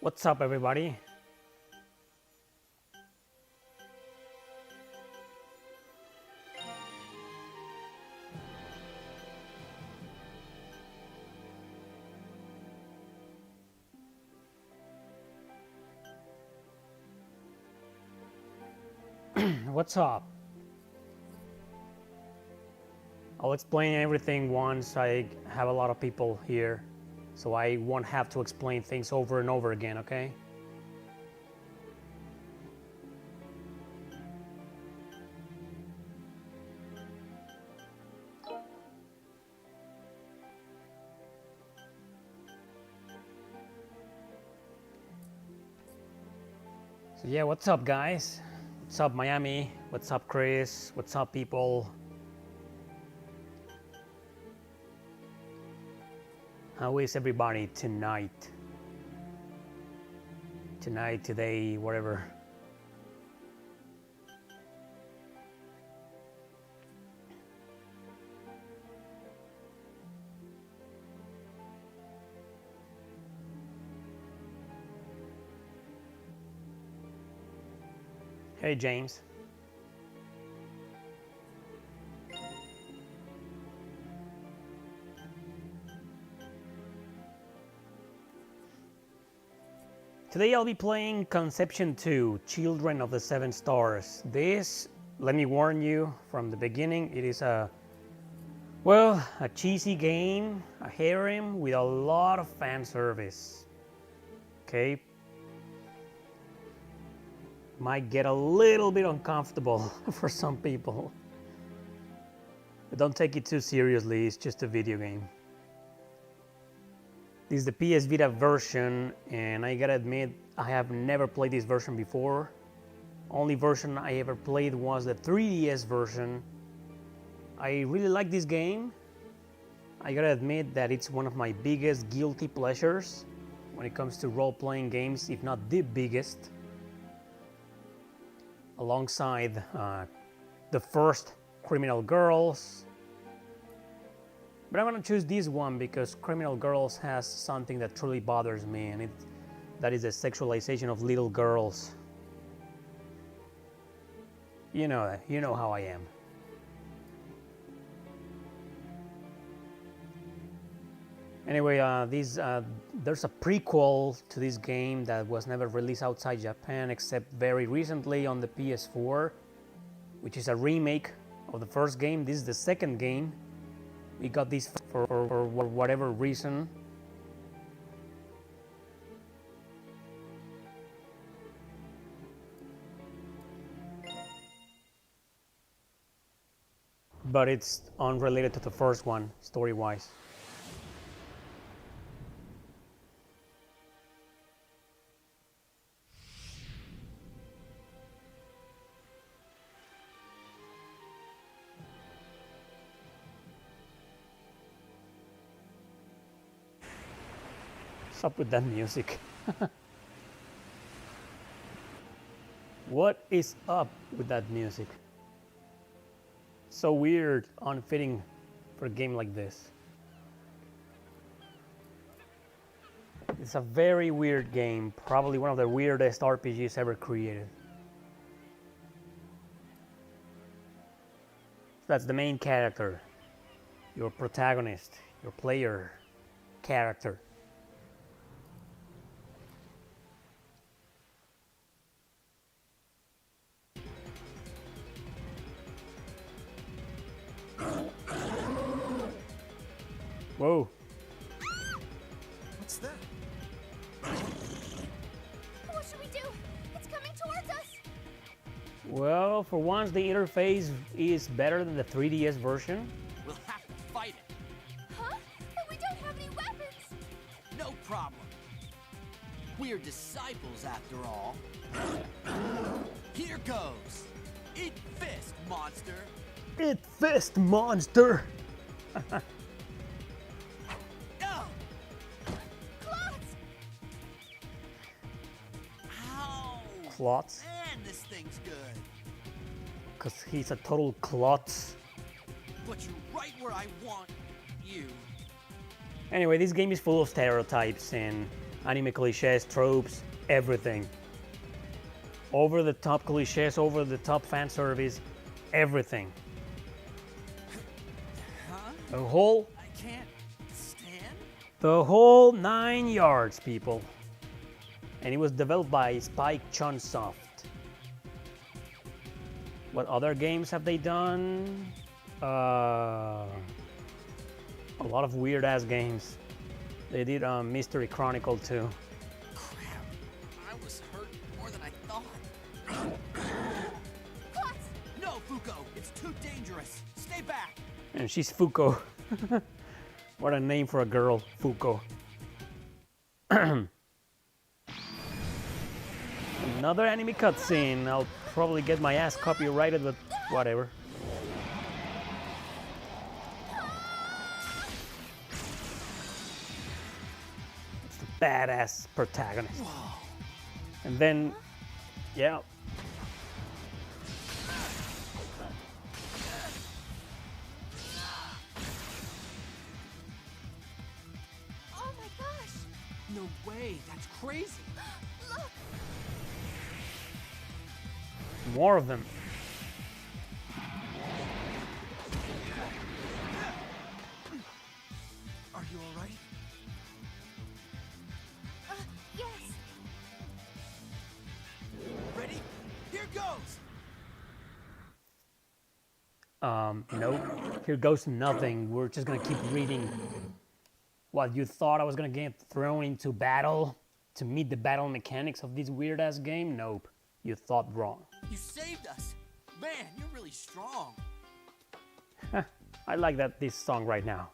What's up, everybody? What's up? I'll explain everything once I have a lot of people here, so I won't have to explain things over and over again, okay? So yeah, what's up, guys? What's up, Miami? What's up, Chris? What's up, people? How is everybody tonight? Tonight, today, whatever. Hey, James. Today I'll be playing Conception 2, Children of the Seven Stars. This, let me warn you from the beginning, it is a cheesy game, a harem with a lot of fan service. Okay? Might get a little bit uncomfortable for some people. But don't take it too seriously, it's just a video game. This is the PS Vita version, and I gotta admit, I have never played this version before. Only version I ever played was the 3DS version. I really like this game. I gotta admit that it's one of my biggest guilty pleasures when it comes to role-playing games, if not the biggest. Alongside the first Criminal Girls. But I'm gonna choose this one because Criminal Girls has something that truly bothers me, and that is the sexualization of little girls. You know that. You know how I am. Anyway, there's a prequel to this game that was never released outside Japan except very recently on the PS4, which is a remake of the first game. This is the second game. We got this for whatever reason. But it's unrelated to the first one, story-wise. What's up with that music? What is up with that music? So weird, unfitting for a game like this. It's a very weird game, probably one of the weirdest RPGs ever created. That's the main character, your protagonist, your player character. Whoa. What's that? What should we do? It's coming towards us. Well, for once the interface is better than the 3DS version. We'll have to fight it. Huh? But we don't have any weapons. No problem. We're disciples after all. Here goes. Eat fist, monster. Eat fist, monster! Clots! Ow! Klotz? Man, this thing's good. Because he's a total klotz. Put you right where I want you. Anyway, this game is full of stereotypes, and Anime cliches, tropes, everything. Over the top cliches, over the top fan service, everything. Huh? The whole I can't stand? The whole 9 yards, people. And it was developed by Spike Chunsoft. What other games have they done? A lot of weird ass games. They did Mystery Chronicle too. Crap. I was hurt more than I thought. Klutz! No, Fuko. It's too dangerous. Stay back. And she's Fuko. What a name for a girl, Fuko. Another anime cutscene. I'll probably get my ass copyrighted, but whatever. It's the badass protagonist. And then, yeah. Oh my gosh! No way. That's crazy. Look! More of them. Are you all right? Yes! Ready? Here goes. Nope. Here goes nothing. We're just gonna keep reading. What, you thought I was gonna get thrown into battle to meet the battle mechanics of this weird ass game? Nope. You thought wrong. You saved us. Man, you're really strong. I like this song right now.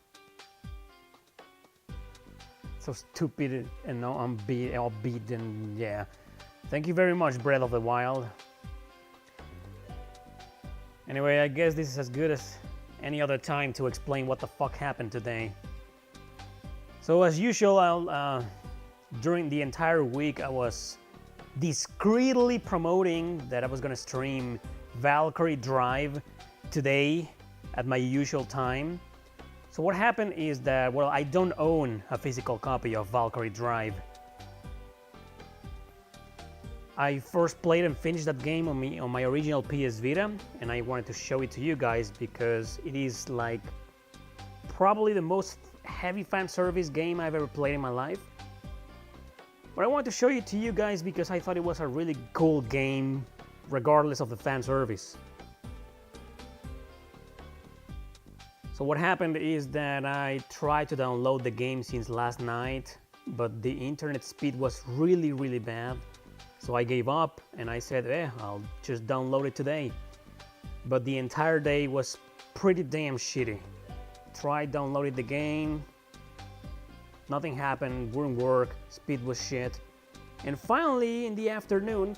So stupid and no upbeat and yeah. Thank you very much, Breath of the Wild. Anyway, I guess this is as good as any other time to explain what the fuck happened today. So as usual, during the entire week I was discreetly promoting that I was gonna stream Valkyrie Drive today at my usual time. So what happened is that, well, I don't own a physical copy of Valkyrie Drive. I first played and finished that game on my original PS Vita, and I wanted to show it to you guys because it is like probably the most heavy fan service game I've ever played in my life. But I wanted to show it to you guys because I thought it was a really cool game regardless of the fan service. So what happened is that I tried to download the game since last night, but the internet speed was really bad. So I gave up and I said, I'll just download it today. But the entire day was pretty damn shitty. Tried downloading the game, nothing happened, wouldn't work, speed was shit. And finally, in the afternoon,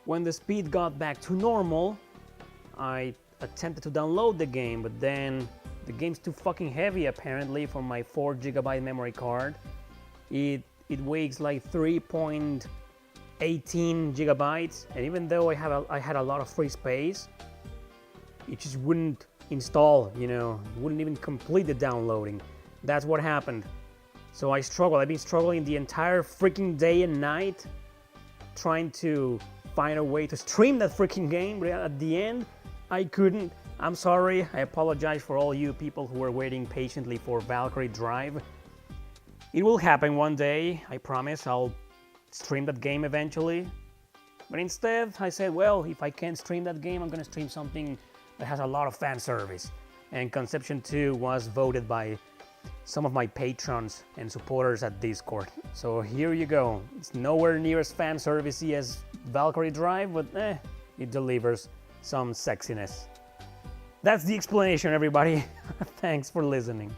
when the speed got back to normal, I attempted to download the game, but then the game's too fucking heavy apparently for my 4GB memory card. It weighs like 3.18 gigabytes, and even though I had a lot of free space, it just wouldn't install, wouldn't even complete the downloading. That's what happened. So I struggled. I've been struggling the entire freaking day and night trying to find a way to stream that freaking game, but at the end I couldn't. I'm sorry. I apologize for all you people who were waiting patiently for Valkyrie Drive. It will happen one day, I promise. I'll stream that game eventually. But instead, I said, well, if I can't stream that game, I'm gonna stream something that has a lot of fan service. And Conception 2 was voted by some of my patrons and supporters at Discord. So here you go. It's nowhere near as fan servicey as Valkyrie Drive, but it delivers some sexiness. That's the explanation, everybody. Thanks for listening.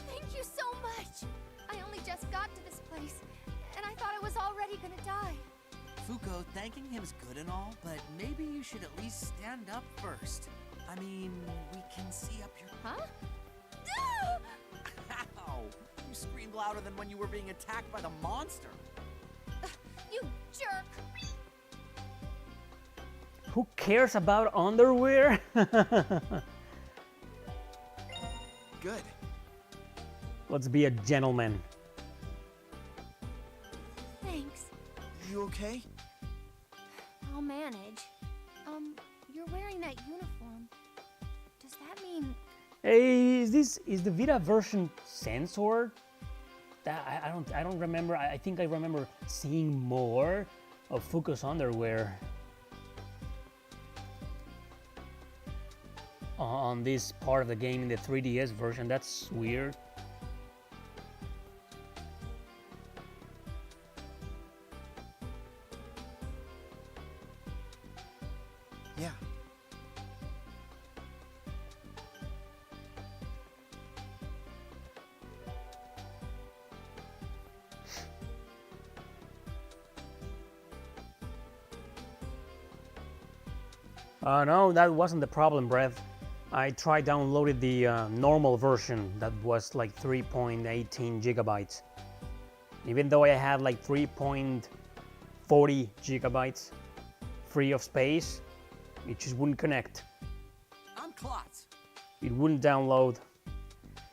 Thank you so much! I only just got to this place, and I thought I was already gonna die. Fuko, thanking him is good and all, but maybe you should at least stand up first. I mean, we can see up your... Huh? Ow! You screamed louder than when you were being attacked by the monster. You jerk! Who cares about underwear? Good. Let's be a gentleman. You okay? I'll manage. You're wearing that uniform. Does that mean... Hey, is the Vita version censored? That I don't remember. I think I remember seeing more of Fuko's underwear on this part of the game in the 3DS version. That's weird. Yeah. No, that wasn't the problem, Brett. I tried downloaded the normal version that was like 3.18 gigabytes. Even though I had like 3.40 gigabytes free of space, it just wouldn't connect. I'm Klotz. It wouldn't download.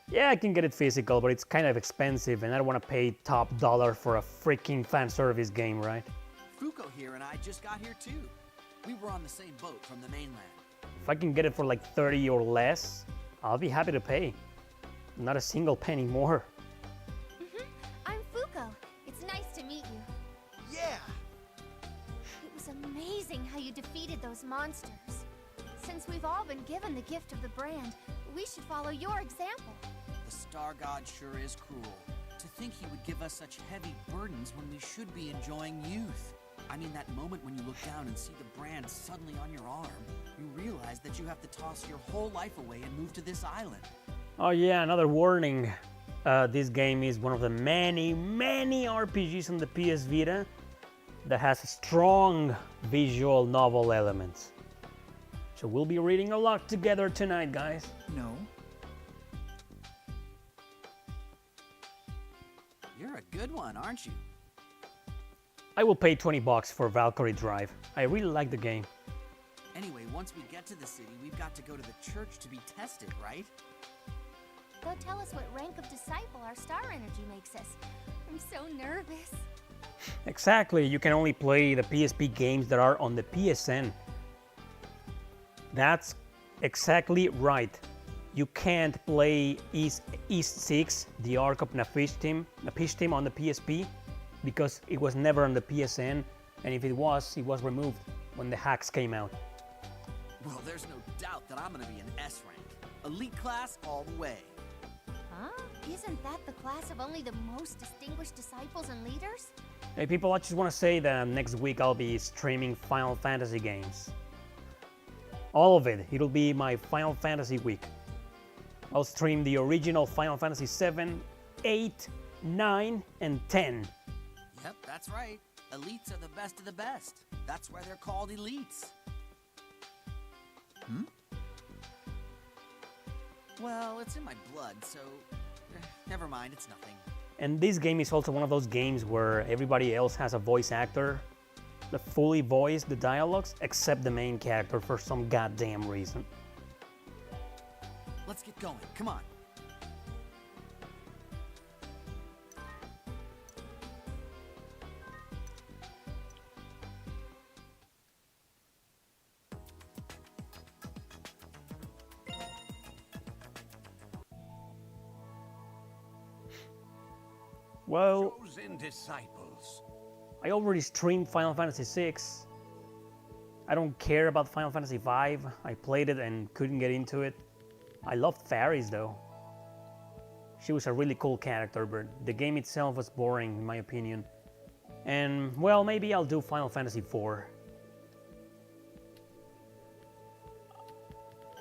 Yeah, I can get it physical, but it's kind of expensive and I don't want to pay top dollar for a freaking fan service game, right? Fuko here and I just got here too. We were on the same boat from the mainland. If I can get it for like 30 or less, I'll be happy to pay. Not a single penny more. I'm Fuko. It's nice to meet you. Yeah! It was amazing how you defeated those monsters. Since we've all been given the gift of the brand, we should follow your example. The Star God sure is cruel. To think he would give us such heavy burdens when we should be enjoying youth. I mean, that moment when you look down and see the brand suddenly on your arm, you realize that you have to toss your whole life away and move to this island. Oh yeah, another warning. This game is one of the many RPGs on the PS Vita that has strong visual novel elements. So we'll be reading a lot together tonight, guys. No. You're a good one, aren't you? I will pay $20 for Valkyrie Drive. I really like the game. Anyway, once we get to the city, we've got to go to the church to be tested, right? Go tell us what rank of disciple our star energy makes us. I'm so nervous. Exactly, you can only play the PSP games that are on the PSN. That's exactly right. You can't play East 6, the Ark of Napishtim on the PSP, because it was never on the PSN, and if it was removed when the hacks came out. Well, there's no doubt that I'm gonna be an S rank. Elite class all the way. Huh? Isn't that the class of only the most distinguished disciples and leaders? Hey people, I just want to say that next week I'll be streaming Final Fantasy games. All of it. It'll be my Final Fantasy week. I'll stream the original Final Fantasy 7, 8, 9, and 10. Yep, that's right. Elites are the best of the best. That's why they're called elites. Hmm? Well, it's in my blood, so never mind, it's nothing. And this game is also one of those games where everybody else has a voice actor that fully voice the dialogues except the main character for some goddamn reason. Let's get going, come on. Well, Chosen disciples. I already streamed Final Fantasy 6. I don't care about Final Fantasy 5. I played it and couldn't get into it. I loved Faris though. She was a really cool character, but the game itself was boring in my opinion. And well, maybe I'll do Final Fantasy 4.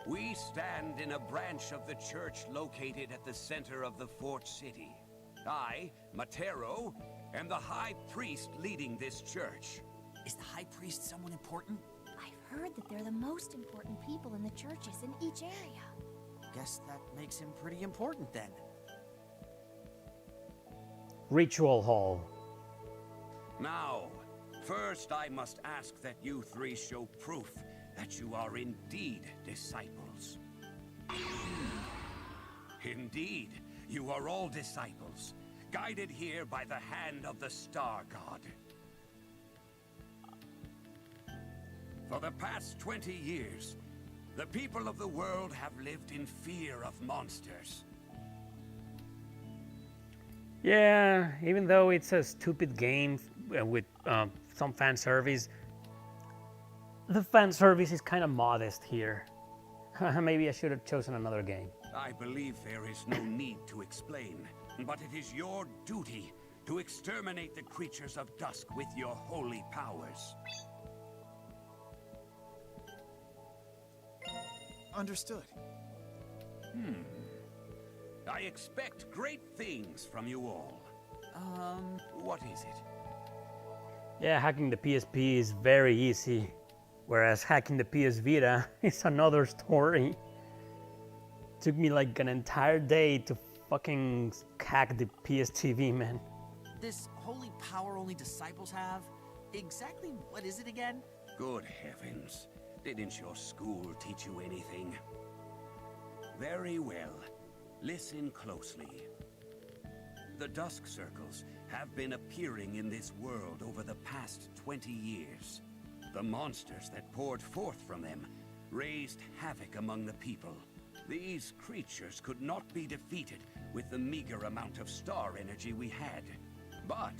We stand in a branch of the church located at the center of the fort city. I, Matero, am the high priest leading this church. Is the high priest someone important? I've heard that they're the most important people in the churches in each area. Guess that makes him pretty important then. Ritual Hall. Now, first I must ask that you three show proof that you are indeed disciples. Indeed, you are all disciples, guided here by the hand of the Star God. For the past 20 years, the people of the world have lived in fear of monsters. Yeah, even though it's a stupid game with some fan service, the fan service is kind of modest here. Maybe I should have chosen another game. I believe there is no need to explain, but it is your duty to exterminate the creatures of dusk with your holy powers. Understood. I expect great things from you all. What is it? Yeah, hacking the PSP is very easy, whereas hacking the PS Vita is another story. Took me like an entire day to fucking hack the PS TV, man. This holy power only disciples have? Exactly what is it again? Good heavens. Didn't your school teach you anything? Very well. Listen closely. The Dusk Circles have been appearing in this world over the past 20 years. The monsters that poured forth from them raised havoc among the people. These creatures could not be defeated with the meager amount of star energy we had. But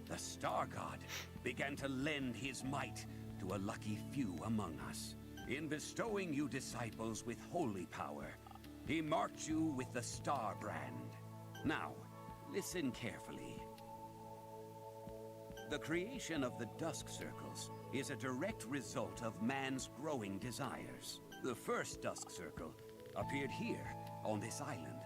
the Star God began to lend his might to a lucky few among us. In bestowing you disciples with holy power, he marked you with the Star Brand. Now, listen carefully. The creation of the Dusk Circles is a direct result of man's growing desires. The first Dusk Circle appeared here, on this island,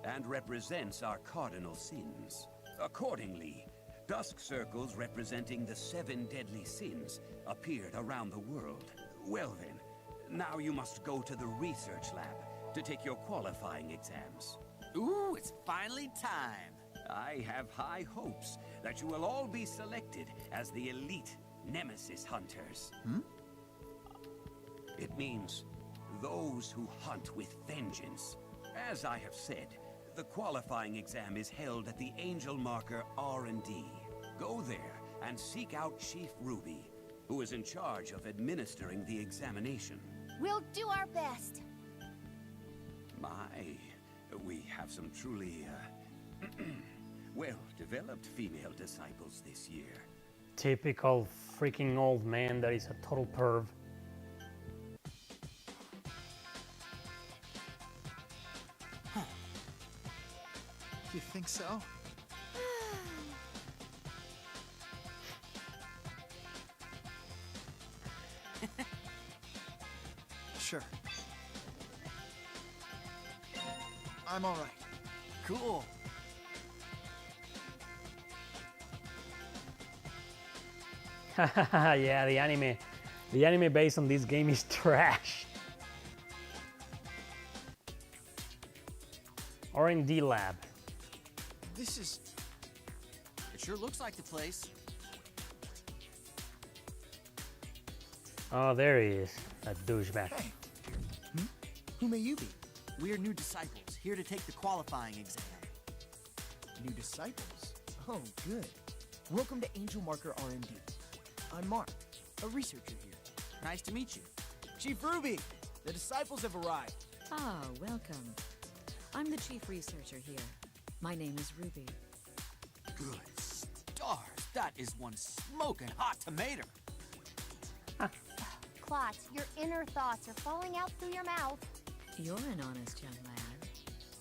and represents our cardinal sins. Accordingly, Dusk Circles representing the 7 deadly sins appeared around the world. Well then, now you must go to the research lab to take your qualifying exams. Ooh, it's finally time. I have high hopes that you will all be selected as the elite Nemesis Hunters. It means those who hunt with vengeance. As I have said, the qualifying exam is held at the Angel Marker R&D. Go there and seek out Chief Ruby, who is in charge of administering the examination. We'll do our best. We have some truly, well-developed female disciples this year. Typical freaking old man that is a total perv. You think so? Sure. I'm all right. Cool. Yeah, the anime based on this game is trash. R&D lab. This is... It sure looks like the place. Oh, there he is, that douchebag. Hey. Who may you be? We're new disciples, here to take the qualifying exam. New disciples? Oh, good. Welcome to Angel Marker R&D. I'm Mark, a researcher here. Nice to meet you. Chief Ruby, the disciples have arrived. Ah, welcome. I'm the chief researcher here. My name is Ruby. Good stars, that is one smoking hot tomato. Klotz, your inner thoughts are falling out through your mouth. You're an honest young lad.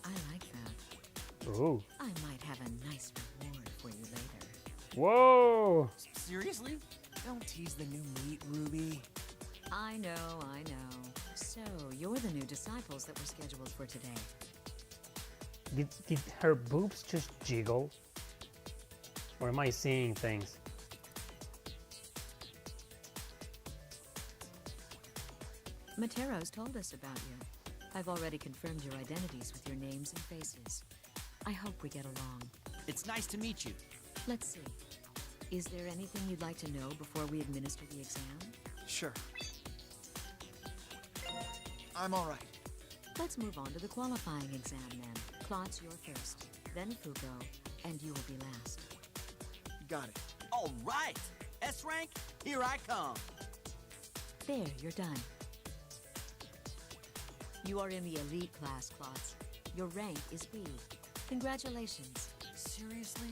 I like that. Ooh. I might have a nice reward for you later. Whoa! Seriously? Don't tease the new meat, Ruby. I know, I know. So, you're the new disciples that were scheduled for today. Did her boobs just jiggle? Or am I seeing things? Matero's told us about you. I've already confirmed your identities with your names and faces. I hope we get along. It's nice to meet you. Let's see. Is there anything you'd like to know before we administer the exam? Sure. I'm all right. Let's move on to the qualifying exam then. Klotz, you're first, then Fugo, and you will be last. Got it. All right. S rank, here I come. There, you're done. You are in the elite class, Klotz. Your rank is B. Congratulations. Seriously?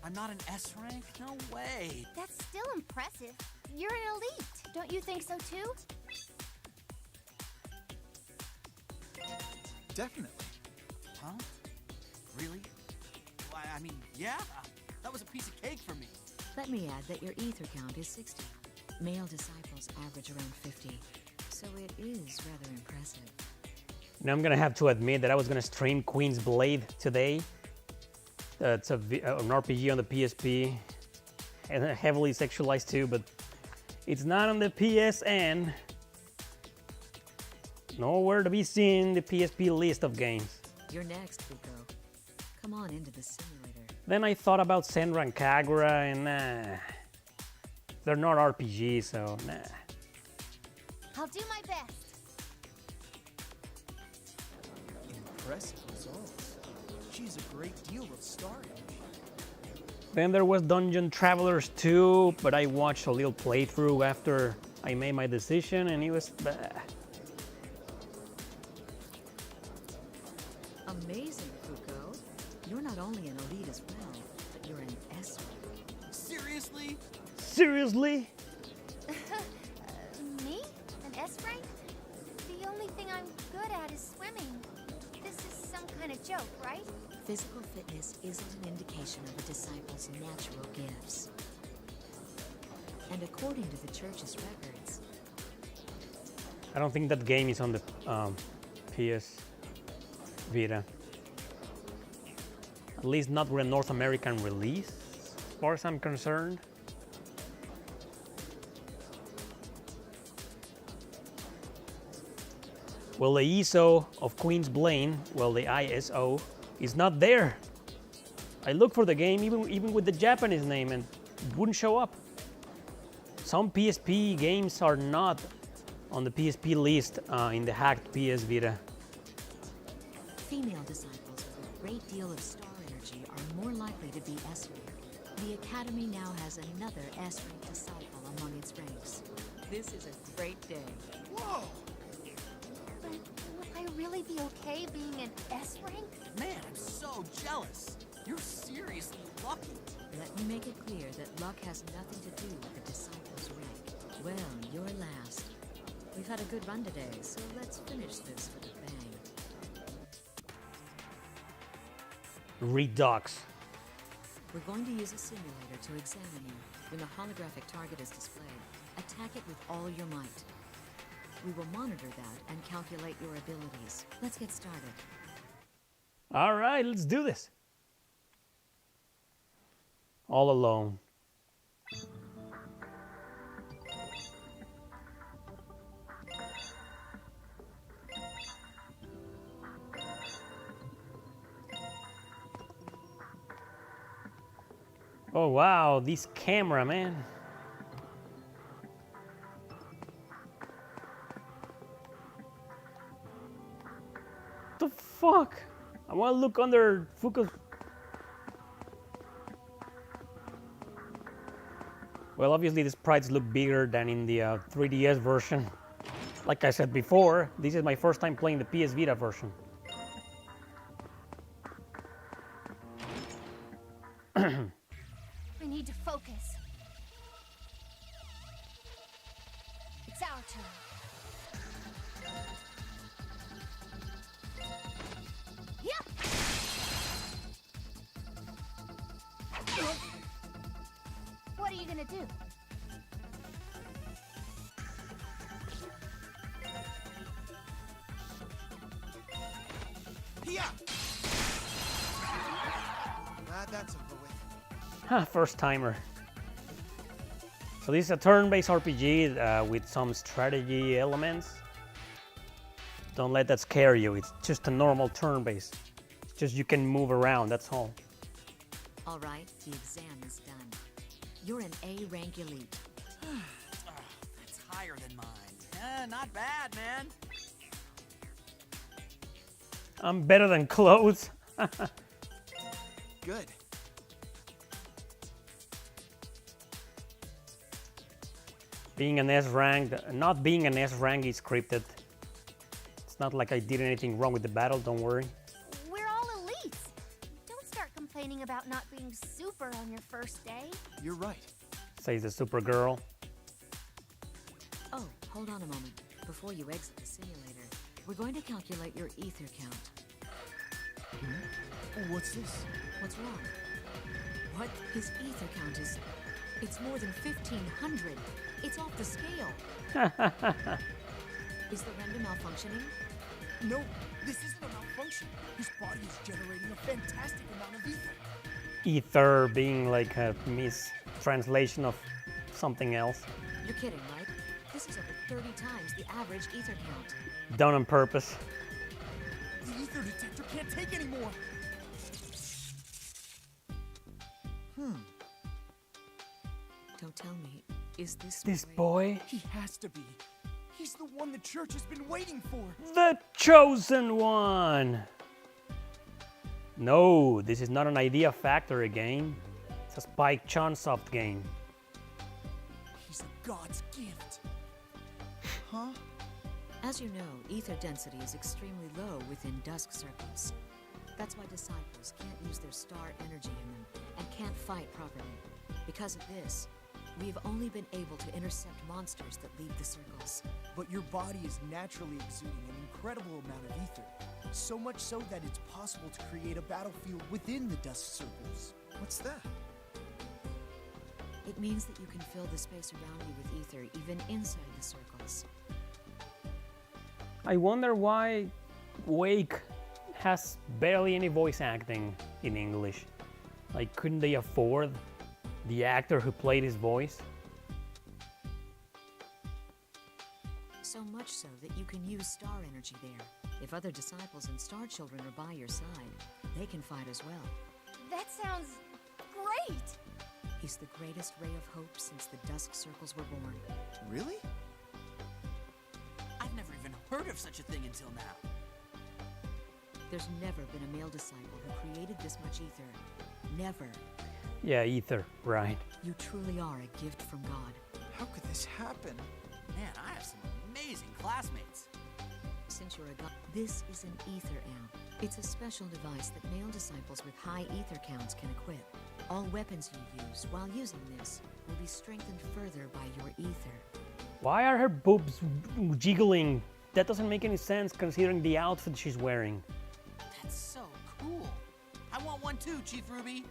I'm not an S rank? No way. That's still impressive. You're an elite. Don't you think so too? Definitely. Huh? Really? Why, I mean, yeah. That was a piece of cake for me. Let me add that your ether count is 60. Male disciples average around 50, so it is rather impressive. Now I'm gonna have to admit that I was gonna stream Queen's Blade today. It's an RPG on the PSP, and heavily sexualized too, but it's not on the PSN. Nowhere to be seen in the PSP list of games. You're next, Fuko. Come on into the simulator. Then I thought about Senran Kagura, and they're not RPGs, so nah. I'll do my best. Impressive results. She's a great deal of star energy. Then there was Dungeon Travelers 2, but I watched a little playthrough after I made my decision, and it was bah. Amazing, Fuko. You're not only an elite as well, but you're an S rank. Seriously? Seriously? Me? An S rank? The only thing I'm good at is swimming. This is some kind of joke, right? Physical fitness isn't an indication of a disciple's natural gifts. And according to the church's records, I don't think that game is on the PS Vita. At least not with a North American release, as far as I'm concerned. Well, the ISO of Queen's Blade, well, the ISO, is not there. I looked for the game even with the Japanese name and it wouldn't show up. Some PSP games are not on the PSP list in the hacked PS Vita. female disciples with a great deal of star energy are more likely to be S rank. The Academy now has another S rank disciple among its ranks. This is a great day. Whoa! But would I really be okay being an S rank? Man, I'm so jealous. You're seriously lucky. Let me make it clear that luck has nothing to do with the disciple's rank. Well, you're last. We've had a good run today, so let's finish this with a bang. Redux. We're going to use a simulator to examine you. When the holographic target is displayed, attack it with all your might. We will monitor that and calculate your abilities. Let's get started. All right, let's do this. All alone. Oh wow, this camera, man. What the fuck? I want to look under Fuku's. Well, obviously the sprites look bigger than in the 3DS version. Like I said before, this is my first time playing the PS Vita version. I need to focus. It's our turn. Yep. What are you gonna do? Yeah. That's over with. Huh, first timer. So this is a turn-based RPG with some strategy elements. Don't let that scare you. It's just a normal turn-based. It's just you can move around, that's all. All right, the exam is done. You're an A rank elite. That's higher than mine. Not bad, man. I'm better than clothes. Being an S rank, not being an S rank is scripted. It's not like I did anything wrong with the battle, don't worry. We're all elites. Don't start complaining about not being super on your first day. You're right. Says the Supergirl. Oh, hold on a moment. Before you exit the simulator, we're going to calculate your ether count. What's this? What's wrong? What? His ether count is... It's more than 1,500. It's off the scale. Is the render malfunctioning? No, this isn't a malfunction. His body is generating a fantastic amount of ether. Ether being like a mistranslation of something else. You're kidding, right? This is over 30 times the average ether count. Done on purpose. The ether detector can't take anymore. Don't tell me. Is this This boy? He has to be. He's the one the church has been waiting for. The chosen one! No, this is not an Idea Factory game. It's a Spike Chunsoft game. He's a god's gift. Huh? As you know, ether density is extremely low within dusk circles. That's why disciples can't use their star energy in them and can't fight properly. Because of this, we've only been able to intercept monsters that leave the circles. But your body is naturally exuding an incredible amount of ether. So much so that it's possible to create a battlefield within the dust circles. What's that? It means that you can fill the space around you with ether even inside the circles. I wonder why Wake has barely any voice acting in English. Like, couldn't they afford the actor who played his voice? So much so that you can use star energy there. If other disciples and star children are by your side, they can fight as well. That sounds great. He's the greatest ray of hope since the dusk circles were born. Really? I've never even heard of such a thing until now. There's never been a male disciple who created this much ether. Never. Yeah, Ether, right. You truly are a gift from God. How could this happen? Man, I have some amazing classmates. Since you're a god, this is an ether amp. It's a special device that male disciples with high ether counts can equip. All weapons you use while using this will be strengthened further by your ether. Why are her boobs jiggling? That doesn't make any sense considering the outfit she's wearing. That's so cool. I want one too, Chief Ruby.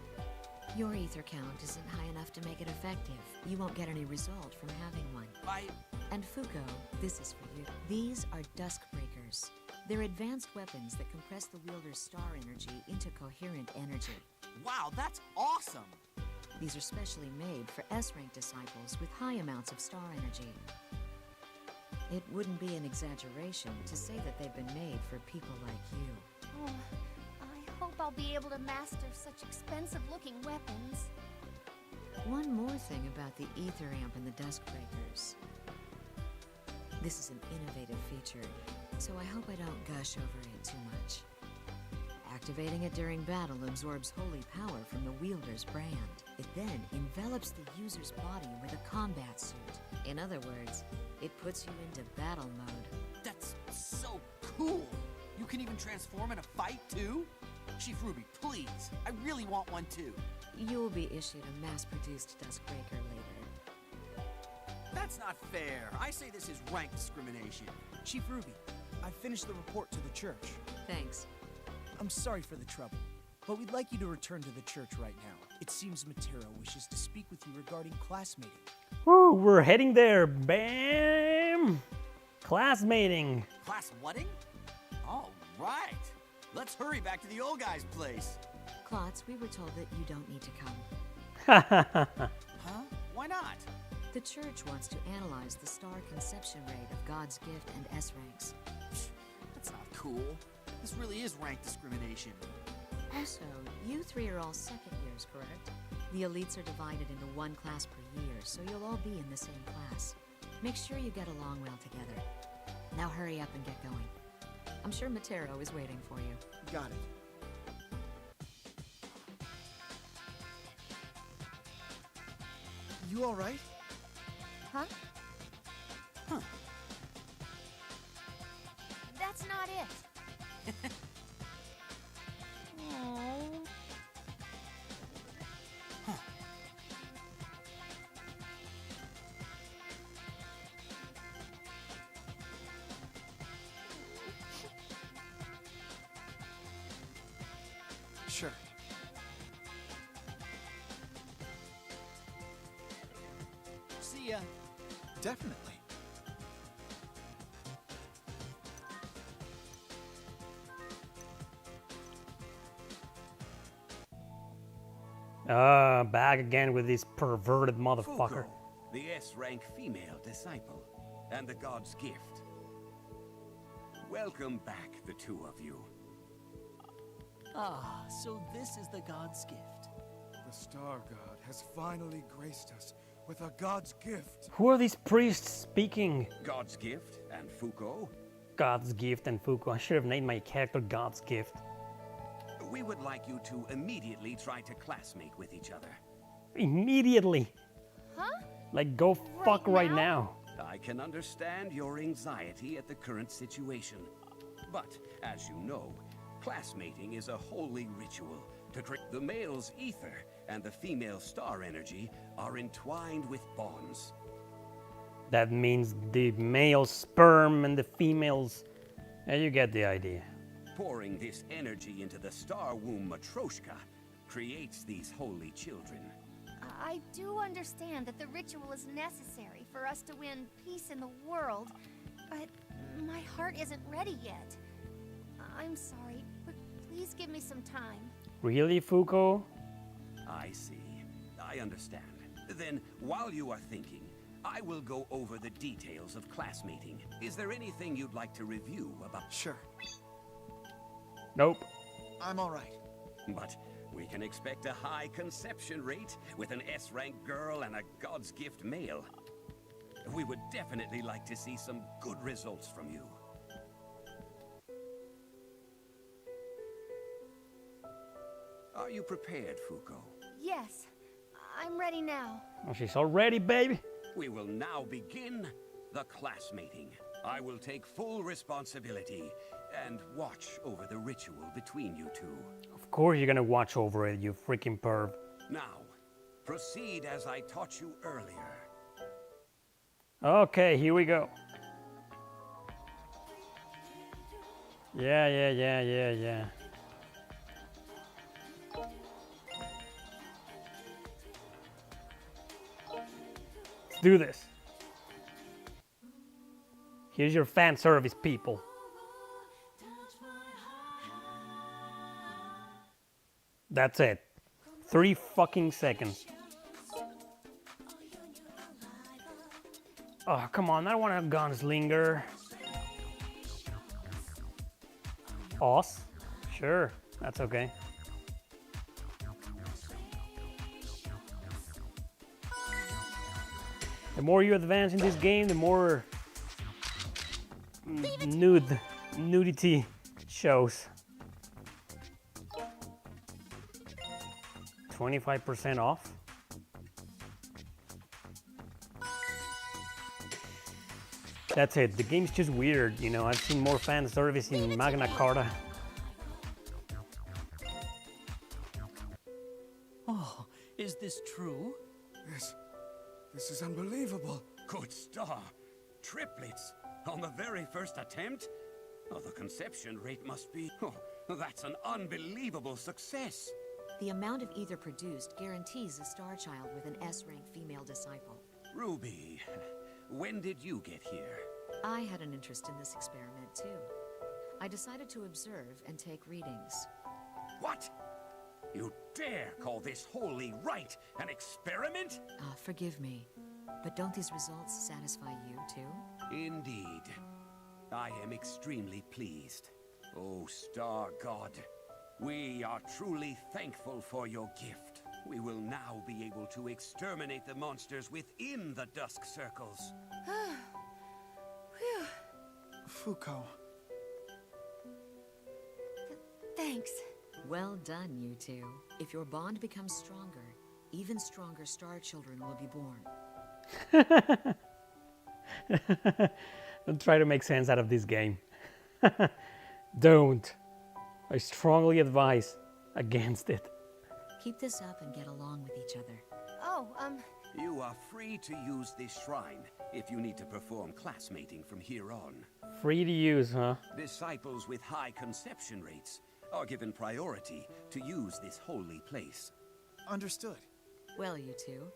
Your ether count isn't high enough to make it effective. You won't get any result from having one. And Fuko, this is for you. These are Dusk Breakers. They're advanced weapons that compress the wielder's star energy into coherent energy. Wow, that's awesome. These are specially made for S-rank disciples with high amounts of star energy. It wouldn't be an exaggeration to say that they've been made for people like you. Oh, I hope I'll be able to master such expensive-looking weapons. One more thing about the ether amp and the Dusk Breakers. This is an innovative feature, so I hope I don't gush over it too much. Activating it during battle absorbs holy power from the wielder's brand. It then envelops the user's body with a combat suit. In other words, it puts you into battle mode. That's so cool. You can even transform in a fight too? Chief Ruby, please. I really want one too. You will be issued a mass-produced Duskbreaker later. That's not fair. I say this is rank discrimination. Chief Ruby, I finished the report to the church. Thanks. I'm sorry for the trouble, but we'd like you to return to the church right now. It seems Matero wishes to speak with you regarding classmating. Woo, we're heading there. Bam! Classmating. Class whatting? All right. Let's hurry back to the old guy's place. Klotz, we were told that you don't need to come. Huh? Why not? The church wants to analyze the star conception rate of God's gift and S ranks. That's not cool. This really is rank discrimination. Also, you three are all second years, correct? The elites are divided into one class per year, so you'll all be in the same class. Make sure you get along well together. Now hurry up and get going. I'm sure Matero is waiting for you. Got it. You all right? Huh? That's not it. Oh. Sure. See ya. Definitely. Back again with this perverted motherfucker. Fuko, the S-rank female disciple, and the god's gift. Welcome back, the two of you. Ah, so this is the god's gift. The Star God has finally graced us with a god's gift. Who are these priests speaking? God's gift and Fuko? God's gift and Fuko. I should have named my character God's gift. We would like you to immediately try to classmate with each other. Immediately. Huh? Like, go fuck right now? now. I can understand your anxiety at the current situation. But, as you know, classmating is a holy ritual to create the male's ether and the female's star energy are entwined with bonds. That means the male sperm and the female's... Yeah, you get the idea. Pouring this energy into the star womb Matryoshka creates these holy children. I do understand that the ritual is necessary for us to win peace in the world, but my heart isn't ready yet. I'm sorry, but please give me some time. Really, Fuko? I see. I understand. Then, while you are thinking, I will go over the details of classmating. Is there anything you'd like to review about... Sure. Nope. I'm all right. But we can expect a high conception rate with an S-rank girl and a God's gift male. We would definitely like to see some good results from you. Are you prepared, Fuko? Yes, I'm ready now. Oh, she's all ready, baby. We will now begin the classmating. I will take full responsibility and watch over the ritual between you two. Of course you're gonna watch over it, you freaking perv. Now, proceed as I taught you earlier. Okay, here we go. Yeah. Let's do this. Here's your fan service, people. That's it. 3 fucking seconds. Oh, come on, I don't want a gunslinger. Boss? Sure, that's okay. The more you advance in this game, the more nudity shows. 25% off. That's it. The game's just weird, you know. I've seen more fan service in Magna Carta. Oh, is this true? This is unbelievable. Good star. Triplets on the very first attempt? Oh, the conception rate must be... Oh, that's an unbelievable success. The amount of ether produced guarantees a star child with an S-rank female disciple. Ruby, when did you get here? I had an interest in this experiment, too. I decided to observe and take readings. What? You dare call this holy rite an experiment? Forgive me, but don't these results satisfy you, too? Indeed. I am extremely pleased. Oh, Star God, we are truly thankful for your gift. We will now be able to exterminate the monsters within the Dusk Circles. Phew. Fuko. Thanks. Well done, you two. If your bond becomes stronger, even stronger star children will be born. Don't try to make sense out of this game. Don't. I strongly advise against it. Keep this up and get along with each other. Oh, You are free to use this shrine if you need to perform classmating from here on. Free to use, huh? Disciples with high conception rates are given priority to use this holy place. Understood. Well, you two,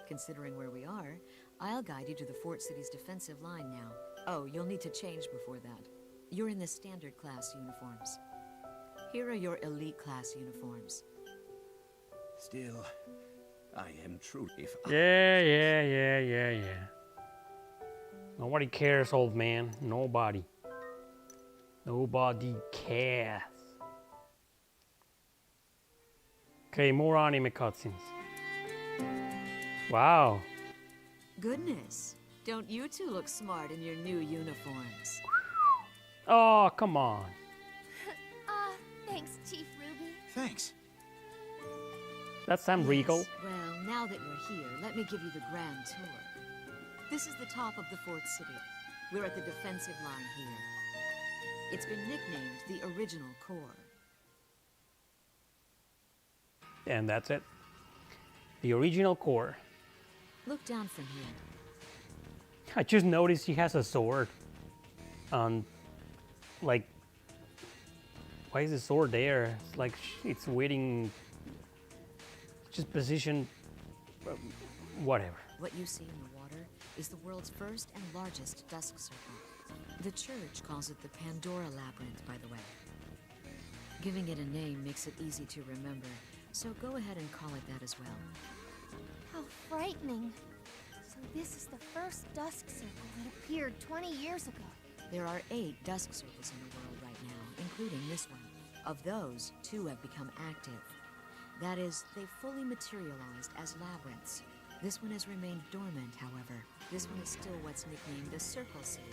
considering where we are, I'll guide you to the Fort City's defensive line now. Oh, you'll need to change before that. You're in the standard class uniforms. Here are your elite class uniforms. Still, I am true if I... Yeah. Nobody cares, old man. Nobody. Nobody cares. Okay, more anime cutscenes. Wow. Goodness, don't you two look smart in your new uniforms? Oh, come on. thanks, Chief Ruby. Thanks. That sounds regal. Yes, well, now that you're here, let me give you the grand tour. This is the top of the Fort City. We're at the defensive line here. It's been nicknamed the original core. And that's it. The original core. Look down from here. I just noticed she has a sword. Like, why is the sword there? It's like it's waiting. Just position. Whatever. What you see in the water is the world's first and largest dusk circle. The church calls it the Pandora Labyrinth, by the way. Giving it a name makes it easy to remember, so go ahead and call it that as well. How frightening. So this is the first dusk circle that appeared 20 years ago. There are 8 dusk circles in the world right now, including this one. Of those, 2 have become active. That is, they fully materialized as labyrinths. This one has remained dormant, however. This one is still what's nicknamed a Circle City,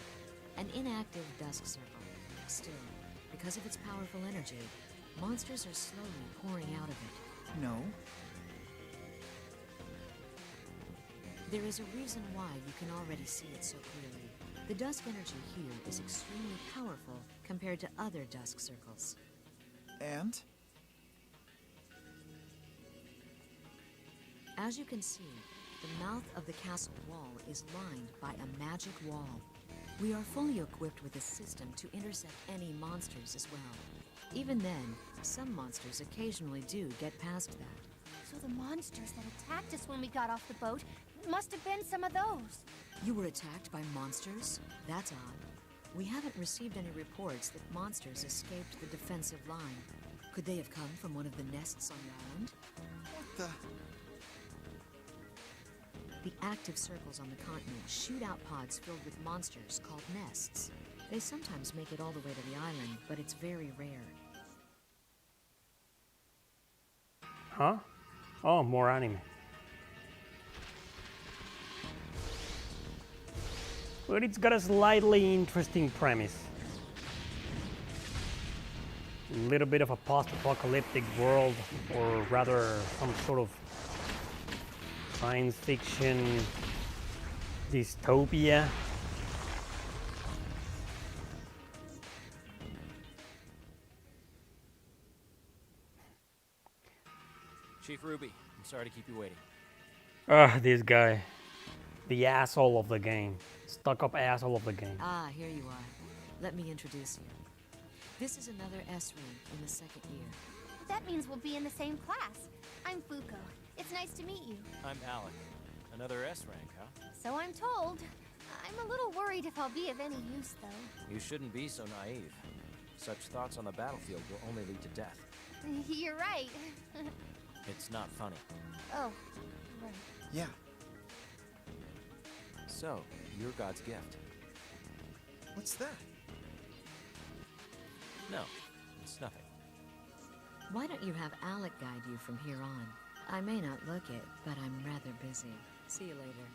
an inactive dusk circle. Still, because of its powerful energy, monsters are slowly pouring out of it. No. There is a reason why you can already see it so clearly. The dusk energy here is extremely powerful compared to other dusk circles. And? As you can see, the mouth of the castle wall is lined by a magic wall. We are fully equipped with a system to intercept any monsters as well. Even then, some monsters occasionally do get past that. So the monsters that attacked us when we got off the boat must have been some of those. You were attacked by monsters? That's odd. We haven't received any reports that monsters escaped the defensive line. Could they have come from one of the nests on the island? What the? The active circles on the continent shoot out pods filled with monsters called nests. They sometimes make it all the way to the island, but it's very rare. Huh? Oh, more anime. But it's got a slightly interesting premise. A little bit of a post-apocalyptic world, or rather some sort of science fiction dystopia. Chief Ruby, I'm sorry to keep you waiting. This guy. The asshole of the game. Stuck-up asshole of the game. Ah, here you are. Let me introduce you. This is another S rank in the 2nd year. That means we'll be in the same class. I'm Fuko. It's nice to meet you. I'm Alec. Another S rank, huh? So I'm told. I'm a little worried if I'll be of any use, though. You shouldn't be so naive. Such thoughts on the battlefield will only lead to death. You're right. It's not funny. Oh, right. Yeah. So, you're God's gift. What's that? No, it's nothing. Why don't you have Alec guide you from here on? I may not look it, but I'm rather busy. See you later.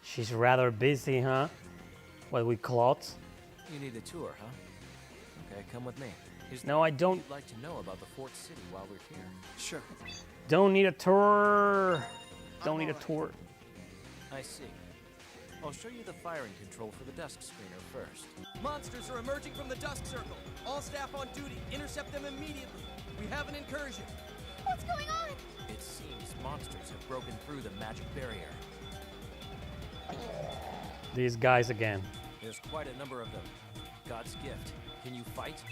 She's rather busy, huh? What, with clothes? You need a tour, huh? Okay, come with me. Is No, I there don't. anything you'd like to know about the Fort City while we're here? Sure. Don't need a tour. Don't need a alright. tour. I see. I'll show you the firing control for the dusk screener first. Monsters are emerging from the Dusk Circle. All staff on duty, intercept them immediately. We have an incursion. What's going on? It seems monsters have broken through the magic barrier. These guys again. There's quite a number of them. God's gift. Can you fight?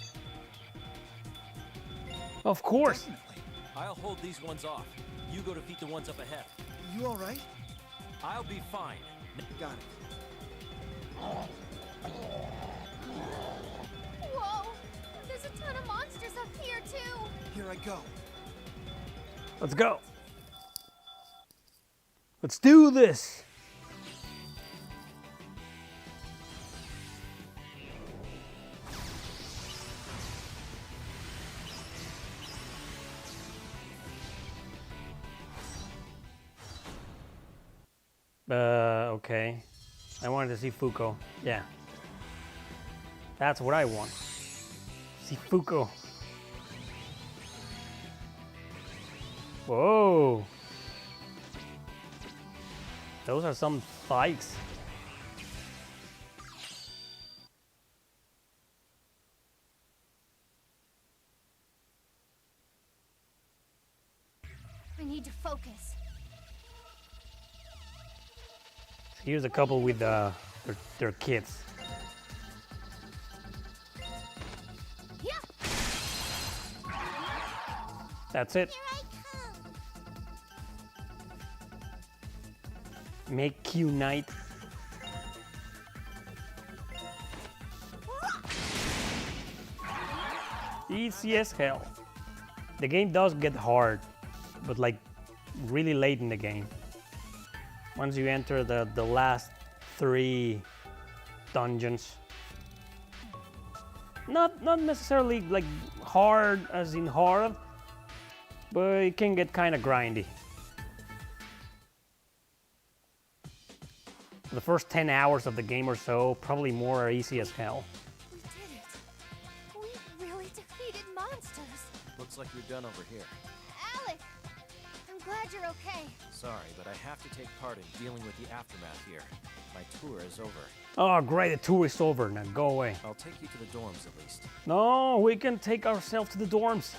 Of course. Definitely. I'll hold these ones off. You go defeat the ones up ahead. You all right? I'll be fine. Got it. Whoa! There's a ton of monsters up here, too! Here I go. Let's go. Let's do this. Okay. I wanted to see Fuko. Yeah. That's what I want. See Fuko. Whoa. Those are some spikes. I need to focus. Here's a couple with their kids. Yeah! That's it. Here I come! Make unite. Easy as hell. The game does get hard, but like really late in the game. Once you enter the last 3 dungeons. Not necessarily like hard as in hard, but it can get kind of grindy. The first 10 hours of the game or so, probably more, are easy as hell. We did it! We really defeated monsters! Looks like you're done over here. Alec! I'm glad you're okay. Sorry, but I have to take part in dealing with the aftermath here. My tour is over. Oh great, the tour is over, now go away. I'll take you to the dorms at least. No, we can take ourselves to the dorms.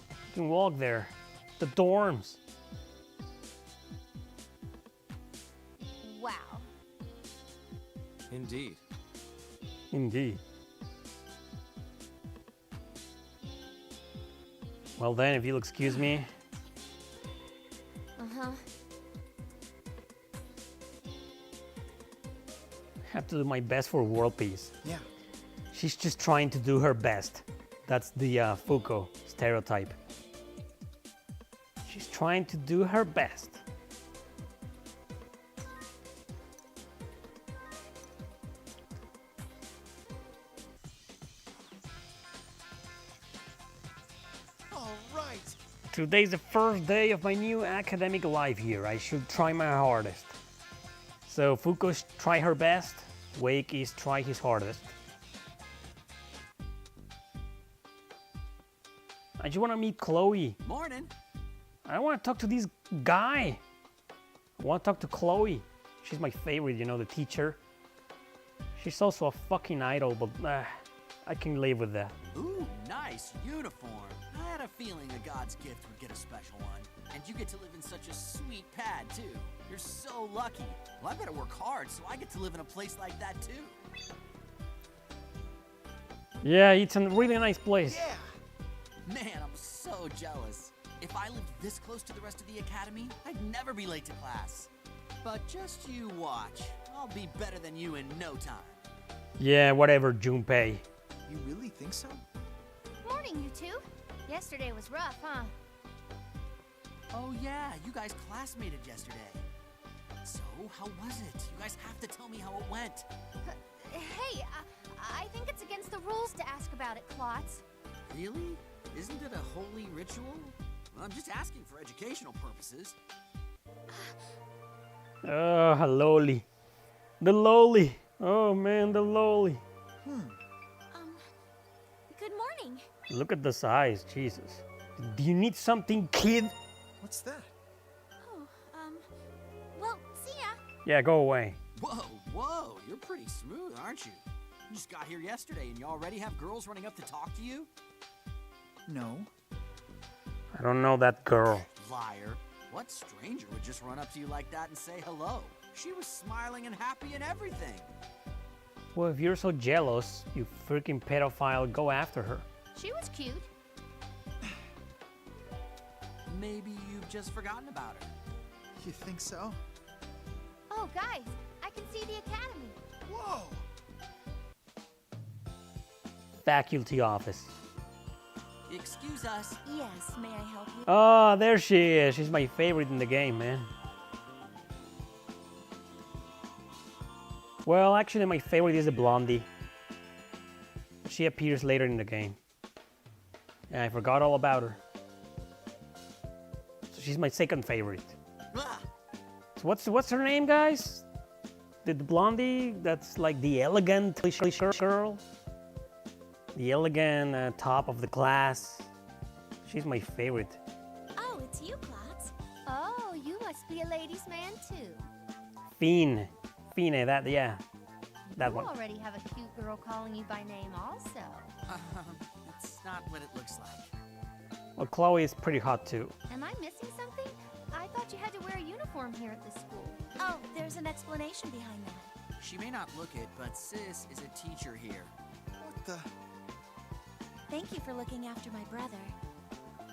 We can walk there. The dorms. Wow. Indeed. Indeed. Well then, if you'll excuse me. Uh-huh. I have to do my best for world peace. Yeah. She's just trying to do her best. That's the Fuko stereotype. She's trying to do her best. All right. Today's the first day of my new academic life here. I should try my hardest. So Fuko's try her best, Wake is try his hardest. I just want to meet Chloe. Morning. I want to talk to this guy. I want to talk to Chloe. She's my favorite, you know, the teacher. She's also a fucking idol, but I can live with that. Ooh, nice uniform. I had a feeling a God's gift would get a special one. And you get to live in such a sweet pad, too. You're so lucky. Well, I better work hard so I get to live in a place like that, too. Yeah, it's a really nice place. Yeah. Man, I'm so jealous. If I lived this close to the rest of the academy, I'd never be late to class. But just you watch. I'll be better than you in no time. Yeah, whatever, Junpei. You really think so? Morning, you two. Yesterday was rough, huh? Oh yeah, you guys classmated yesterday. So, how was it? You guys have to tell me how it went. Hey, I think it's against the rules to ask about it, Klotz. Really? Isn't it a holy ritual? Well, I'm just asking for educational purposes. Oh, loli. The loli. Oh man, the loli. Good morning. Look at the size, Jesus. Do you need something, kid? What's that? Oh, well, see ya. Yeah, go away. Whoa, you're pretty smooth, aren't you? You just got here yesterday and you already have girls running up to talk to you? No. I don't know that girl. Liar. What stranger would just run up to you like that and say hello? She was smiling and happy and everything. Well, if you're so jealous, you freaking pedophile, go after her. She was cute. Maybe you've just forgotten about her. You think so? Oh, guys, I can see the academy. Whoa! Faculty office. Excuse us. Yes, may I help you? Oh, there she is. She's my favorite in the game, man. Well, actually, my favorite is the blondie. She appears later in the game. And I forgot all about her. So she's my second favorite. Ah, So what's her name, guys? The blondie that's like the elegant girl? The elegant top of the class. She's my favorite. Oh, it's you, Klotz. Oh, you must be a ladies' man, too. Fine, that You one. already have a cute girl calling you by name, also. that's not what it looks like. Well, Chloe is pretty hot too. Am I missing something? I thought you had to wear a uniform here at this school. Oh, there's an explanation behind that. She may not look it, but Sis is a teacher here. What the? Thank you for looking after my brother.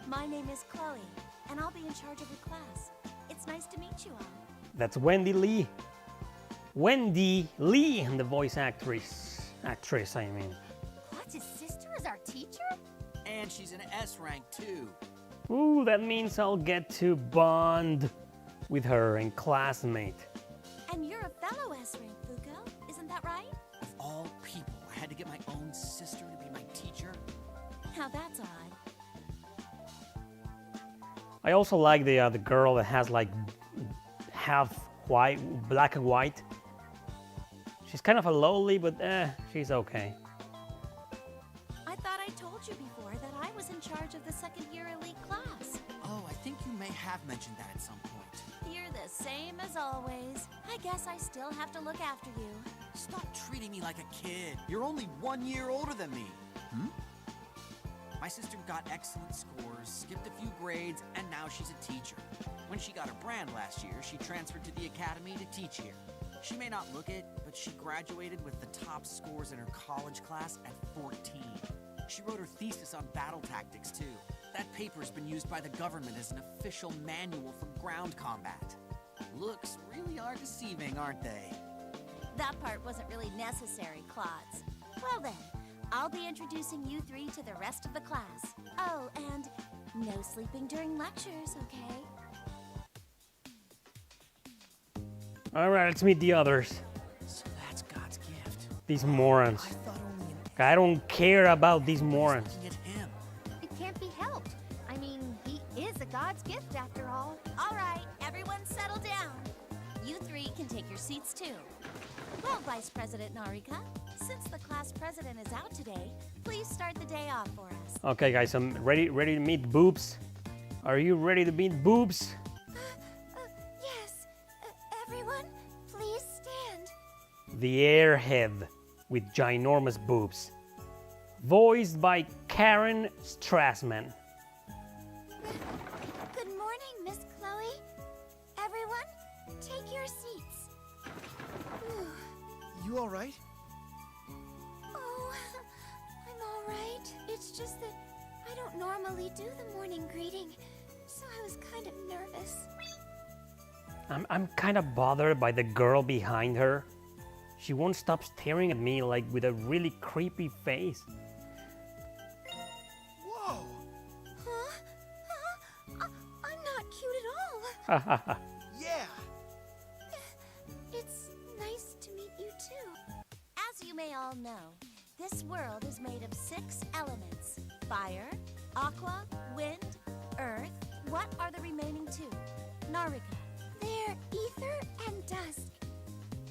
My name is Chloe, and I'll be in charge of your class. It's nice to meet you all. That's Wendy Lee. Wendy Lee, the voice actress, I mean. Klotz's sister is our teacher? And she's an S rank too. Ooh, that means I'll get to bond with her and classmate. And you're a fellow S-rank, Fuko, isn't that right? Of all people, I had to get my own sister to be my teacher. Now that's odd. I also like the girl that has like half white, black and white. She's kind of a lowly, but she's okay. I thought I told you before that I was in charge of the second-year elite class. Oh, I think you may have mentioned that at some point. You're the same as always. I guess I still have to look after you. Stop treating me like a kid. You're only 1 year older than me. My sister got excellent scores, skipped a few grades, and now she's a teacher. When she got her brand last year, she transferred to the academy to teach here. She may not look it, but she graduated with the top scores in her college class at 14. She wrote her thesis on battle tactics, too. That paper's been used by the government as an official manual for ground combat. Looks really are deceiving, aren't they? That part wasn't really necessary, Klotz. Well then, I'll be introducing you three to the rest of the class. Oh, and no sleeping during lectures, okay? All right, let's meet the others. So that's God's gift. These morons. I thought only an I don't care about these morons. looking at him. It can't be helped. I mean, he is a God's gift after all. All right, everyone settle down. You three can take your seats too. Well, Vice President Narika, since the class president is out today, please start the day off for us. Okay, guys, I'm ready to meet Boobs. Are you ready to meet Boobs? Yes. Everyone, please stand. The airhead with ginormous boobs. Voiced by Karen Strassman. Good morning, Miss Chloe. Everyone, take your seats. You all right? Oh, I'm all right. It's just that I don't normally do the morning greeting, so I was kind of nervous. I'm kind of bothered by the girl behind her. She won't stop staring at me like with a really creepy face. Whoa! Huh? I'm not cute at all. Yeah! It's nice to meet you too. As you may all know, this world is made of 6 elements. Fire, aqua, wind, earth. What are the remaining 2? Narika. They're ether and dusk.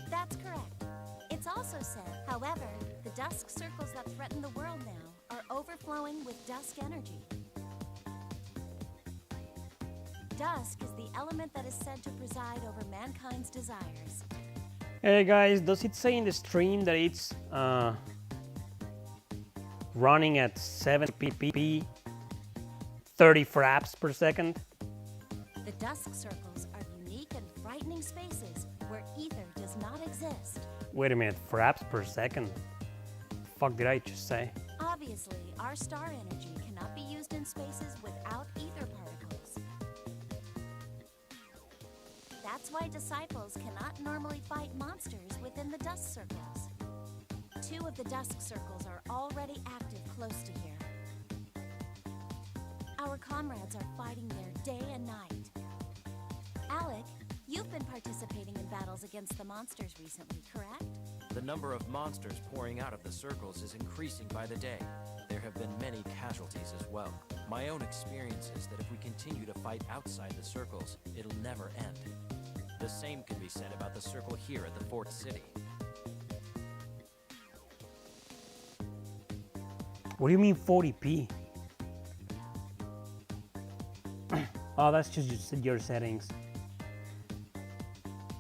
That's correct. It's also said, however, the dusk circles that threaten the world now are overflowing with dusk energy. Dusk is the element that is said to preside over mankind's desires. Hey guys, does it say in the stream that it's running at 7 pp, 30 fraps per second? The dusk circles are unique and frightening spaces where ether does not exist. Wait a minute, fraps per second? Fuck did I just say? Obviously, our star energy cannot be used in spaces without ether particles. That's why disciples cannot normally fight monsters within the dusk circles. 2 of the dusk circles are already active close to here. Our comrades are fighting there day and night. Alec, you've been participating in battles against the monsters recently, correct? The number of monsters pouring out of the circles is increasing by the day. There have been many casualties as well. My own experience is that if we continue to fight outside the circles, it'll never end. The same can be said about the circle here at the Fort City. What do you mean 40p? Oh, that's just your settings.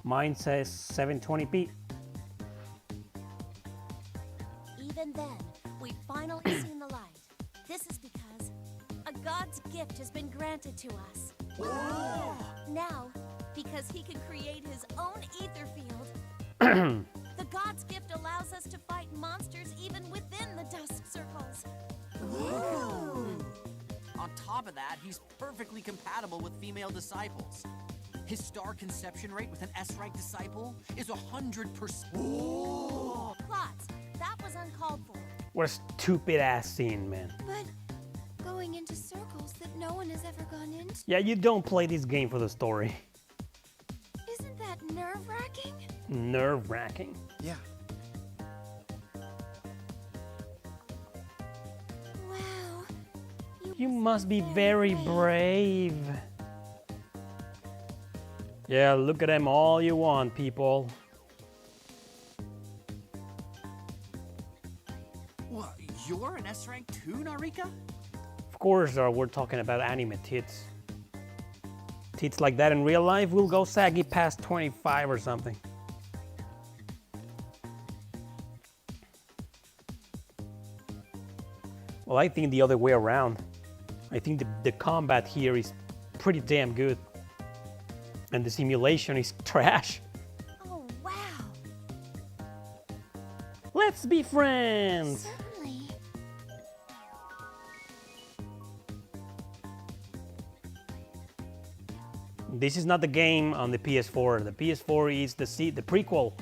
Mine says 720p. Even then, we've finally seen the light. This is because a god's gift has been granted to us. Now, because he can create his own ether field, the god's gift allows us to fight monsters even within the dusk circles. On top of that, he's perfectly compatible with female disciples. His star conception rate with an S-rank disciple is 100%. Plots, that was uncalled for. What a stupid ass scene, man. But going into circles that no one has ever gone into, Yeah, you don't play this game for the story. isn't that nerve-wracking? Nerve-wracking. Yeah. Wow. You must be very brave. Yeah, look at them all you want, people. What, you're an S-rank too, Narika? Of course, we're talking about anime tits. Tits like that in real life will go saggy past 25 or something. Well, I think the other way around. I think the combat here is pretty damn good. And the simulation is trash. Oh, wow. Let's be friends! Certainly. This is not the game on the PS4. The PS4 is the prequel.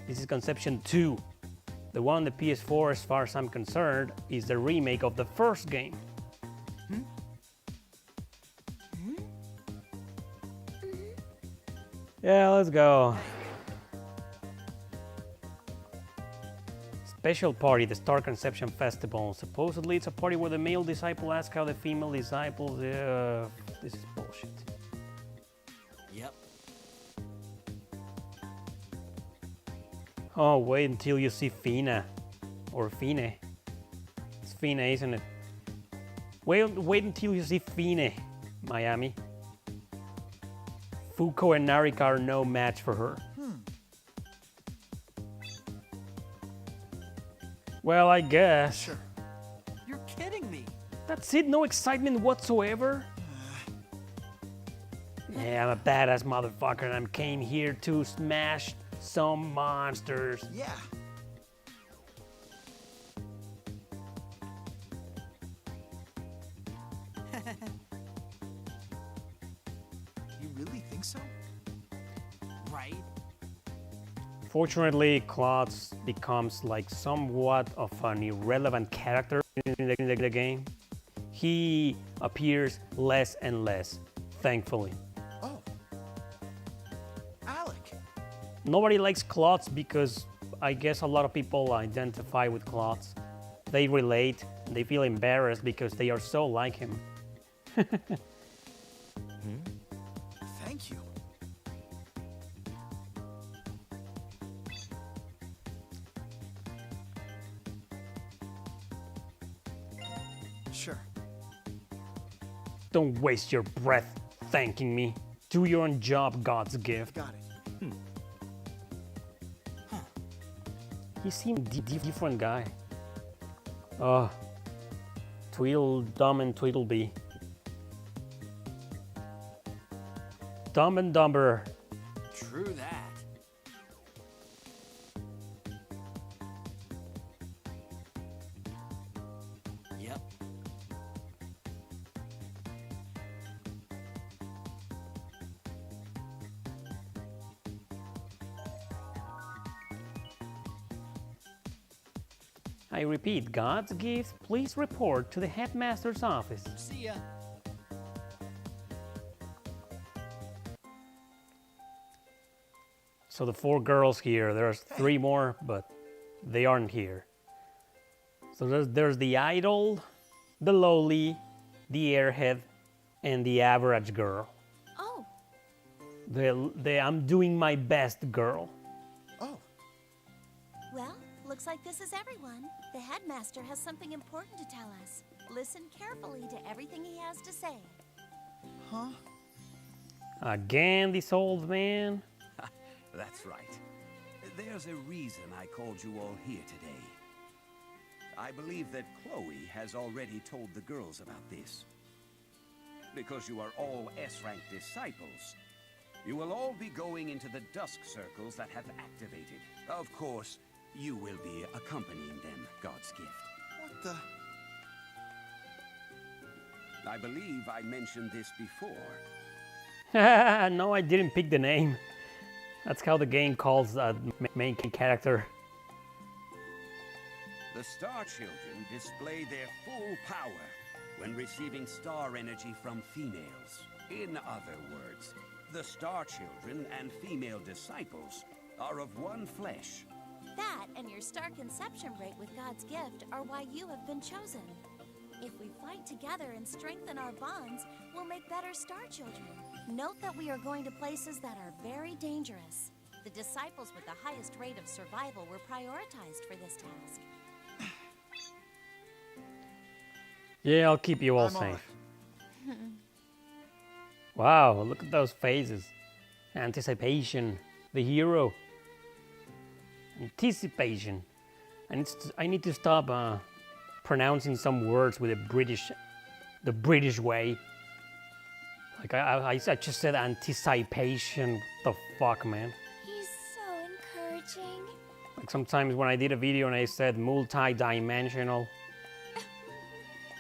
This is Conception 2. The one on the PS4, as far as I'm concerned, is the remake of the first game. Yeah, let's go. Special party, the Star Conception Festival. Supposedly it's a party where the male disciple asks how the female disciples... this is bullshit. Yep. Oh, wait until you see Fina. Or Fine. It's Fine, isn't it? Wait until you see Fine, Miami. Fuko and Narika are no match for her. Well, I guess. Sure. You're kidding me. That's it, no excitement whatsoever? Yeah, I'm a badass motherfucker and I came here to smash some monsters. Yeah. You really think so? Right? Fortunately, Klotz becomes like somewhat of an irrelevant character in the game. He appears less and less, thankfully. Oh. Alec. Nobody likes Klotz because I guess a lot of people identify with Klotz. They relate, they feel embarrassed because they are so like him. Thank you. Sure. Don't waste your breath, thanking me. Do your own job, God's gift. Got it. He seemed different guy. Oh, Tweedledum and Tweedledee. Dumb and Dumber. True that. Yep. I repeat, God's gift, please report to the headmaster's office. See ya. So the 4 girls here, there's 3 more, but they aren't here. So there's the idol, the lowly, the airhead, and the average girl. Oh, The I'm doing my best girl. Oh, well, looks like this is everyone. The headmaster has something important to tell us. Listen carefully to everything he has to say. huh? Again, this old man. That's right. There's a reason I called you all here today. I believe that Chloe has already told the girls about this. Because you are all S-rank disciples, you will all be going into the dusk circles that have activated. Of course, you will be accompanying them, God's gift. What the? I believe I mentioned this before. No, I didn't pick the name. That's how the game calls the main character. The Star Children display their full power when receiving star energy from females. In other words, the Star Children and female disciples are of one flesh. That and your star conception rate with God's gift are why you have been chosen. If we fight together and strengthen our bonds, we'll make better star children. Note that we are going to places that are very dangerous. The disciples with the highest rate of survival were prioritized for this task. Yeah, I'll keep you all I'm on safe. Wow, look at those faces. Anticipation, the hero. Anticipation. I need to stop pronouncing some words with the British way. Like I just said anticipation. What the fuck, man? He's so encouraging. Like sometimes when I did a video and I said multi-dimensional.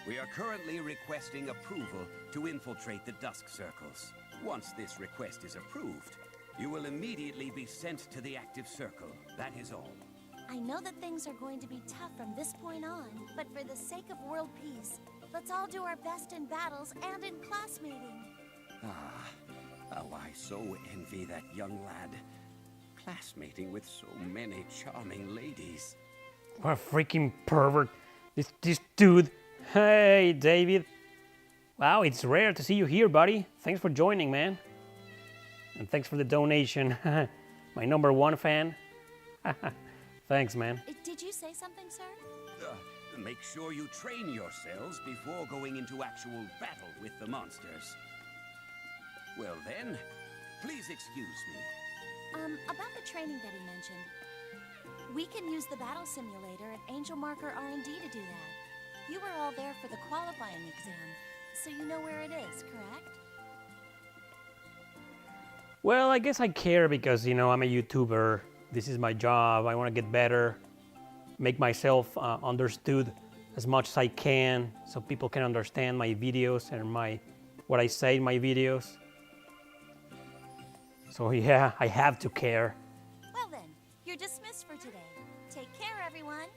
We are currently requesting approval to infiltrate the dusk circles. Once this request is approved, you will immediately be sent to the active circle. That is all. I know that things are going to be tough from this point on, but for the sake of world peace, let's all do our best in battles and in class meeting. How I so envy that young lad. Classmating with so many charming ladies. What a freaking pervert. This dude. Hey, David. Wow, it's rare to see you here, buddy. Thanks for joining, man. And thanks for the donation. My #1 fan. Thanks, man. Did you say something, sir? Make sure you train yourselves before going into actual battle with the monsters. Well then, please excuse me. About the training that he mentioned. We can use the battle simulator at Angel Marker R&D to do that. You were all there for the qualifying exam, so you know where it is, correct? Well, I guess I care because, you know, I'm a YouTuber. This is my job. I want to get better, make myself understood as much as I can so people can understand my videos and what I say in my videos. So yeah, I have to care. Well then, you're dismissed for today. Take care, everyone.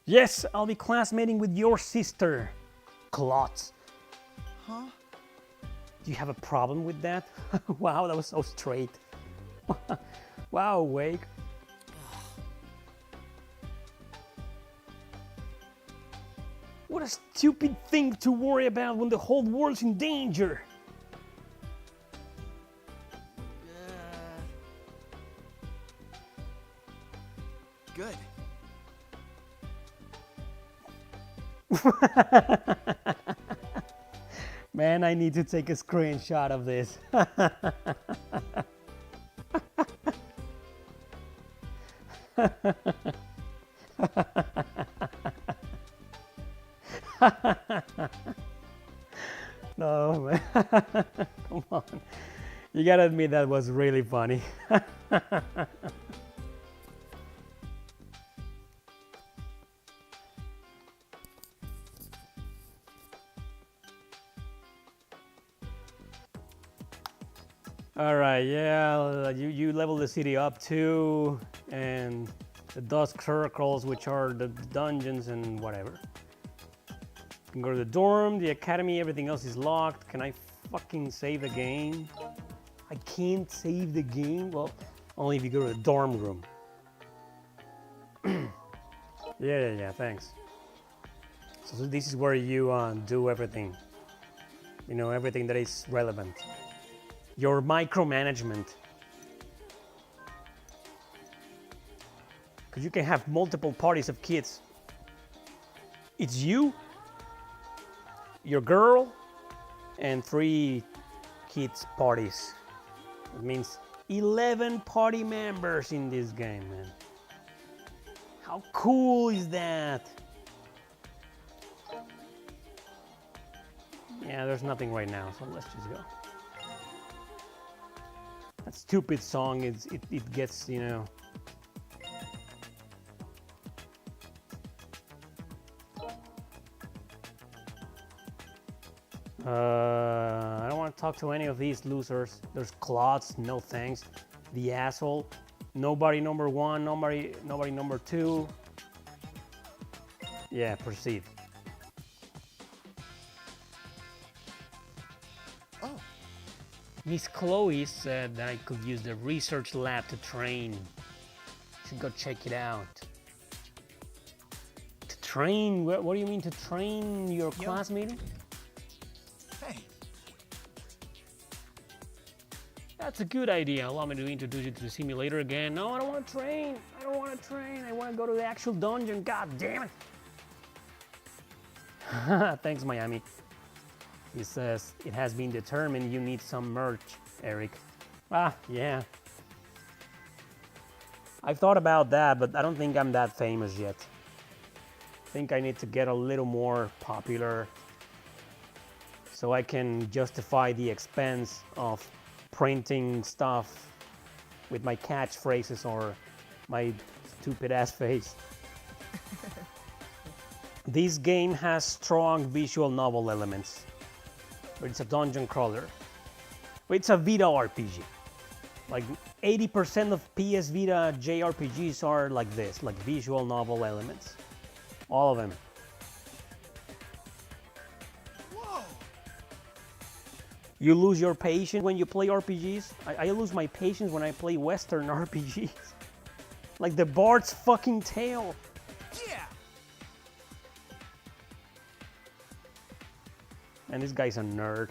Yes, I'll be classmating with your sister, Klotz. Huh? Do you have a problem with that? Wow, that was so straight. Wow, Wake. What a stupid thing to worry about when the whole world's in danger. Good. Man, I need to take a screenshot of this. No, man. Come on. You gotta admit that was really funny. All right, yeah, you level the city up too, and the dusk circles, which are the dungeons and whatever. You can go to the dorm, the academy, everything else is locked. Can I fucking save the game? I can't save the game? Well, only if you go to the dorm room. Yeah, thanks. So this is where you do everything. You know, everything that is relevant. Your micromanagement. Because you can have multiple parties of kids. It's you, your girl, and 3 kids parties. It means 11 party members in this game, man. How cool is that? Yeah, there's nothing right now, so let's just go. That stupid song, it gets, you know. I don't want to talk to any of these losers. There's Claudes, no thanks. The asshole. Nobody number 1, nobody number 2. Yeah, proceed. Oh, Miss Chloe said that I could use the research lab to train. Should go check it out. To train? What do you mean to train your class meeting? hey, That's a good idea. Allow me to introduce you to the simulator again. No, I don't want to train. I don't want to train. I want to go to the actual dungeon. God damn it. Thanks, Miami. He says, it has been determined you need some merch, Eric. Ah, yeah. I've thought about that, but I don't think I'm that famous yet. I think I need to get a little more popular so I can justify the expense of printing stuff with my catchphrases or my stupid ass face. This game has strong visual novel elements, but it's a dungeon crawler. But it's a Vita RPG. Like 80% of PS Vita JRPGs are like this, like visual novel elements. All of them. whoa! You lose your patience when you play RPGs. I lose my patience when I play Western RPGs. Like the Bard's fucking Tale. Yeah! And this guy's a nerd.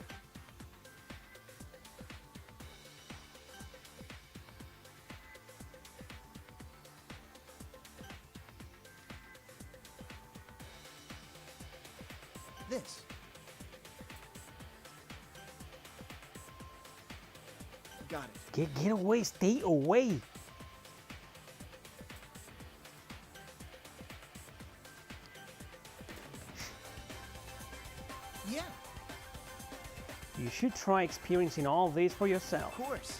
This. Got it. Get away, stay away. Yeah, You should try experiencing all this for yourself. of course.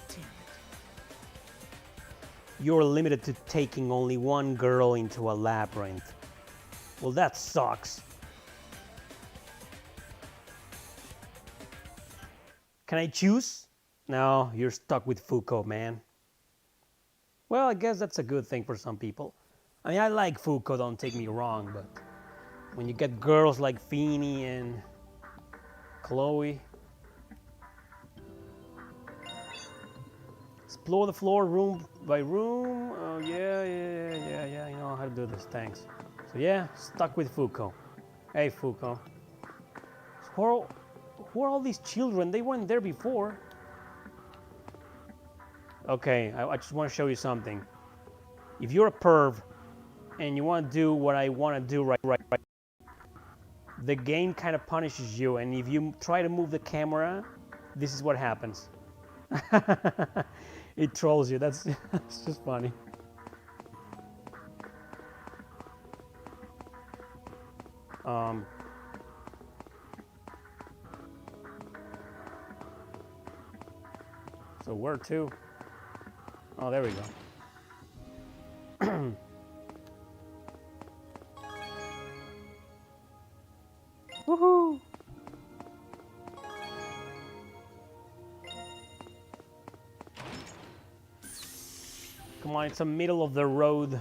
Damn it. You're limited to taking only one girl into a labyrinth. Well, that sucks. Can I choose? No, you're stuck with Foucault, man. Well, I guess that's a good thing for some people. I mean, I like Foucault, don't take me wrong, but when you get girls like Feeny and Chloe, explore the floor room by room. Oh, yeah, I know how to do this, thanks. So yeah, stuck with Foucault. Hey, Foucault. So who are all these children? They weren't there before. Okay, I just want to show you something. If you're a perv and you want to do what I want to do right, the game kind of punishes you, and if you try to move the camera, this is what happens. It trolls you. That's just funny. So where to? Oh, there we go. Woohoo! Come on, it's a middle of the road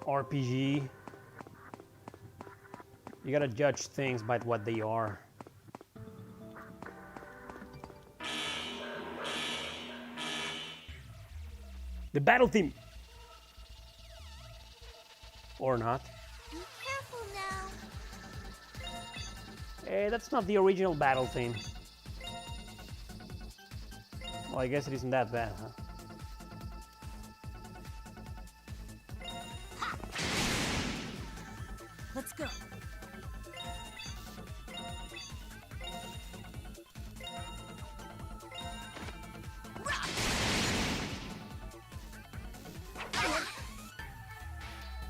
RPG. You gotta judge things by what they are. The battle theme! Or not. Be careful now. Hey, that's not the original battle theme. Well, I guess it isn't that bad, huh? Let's go.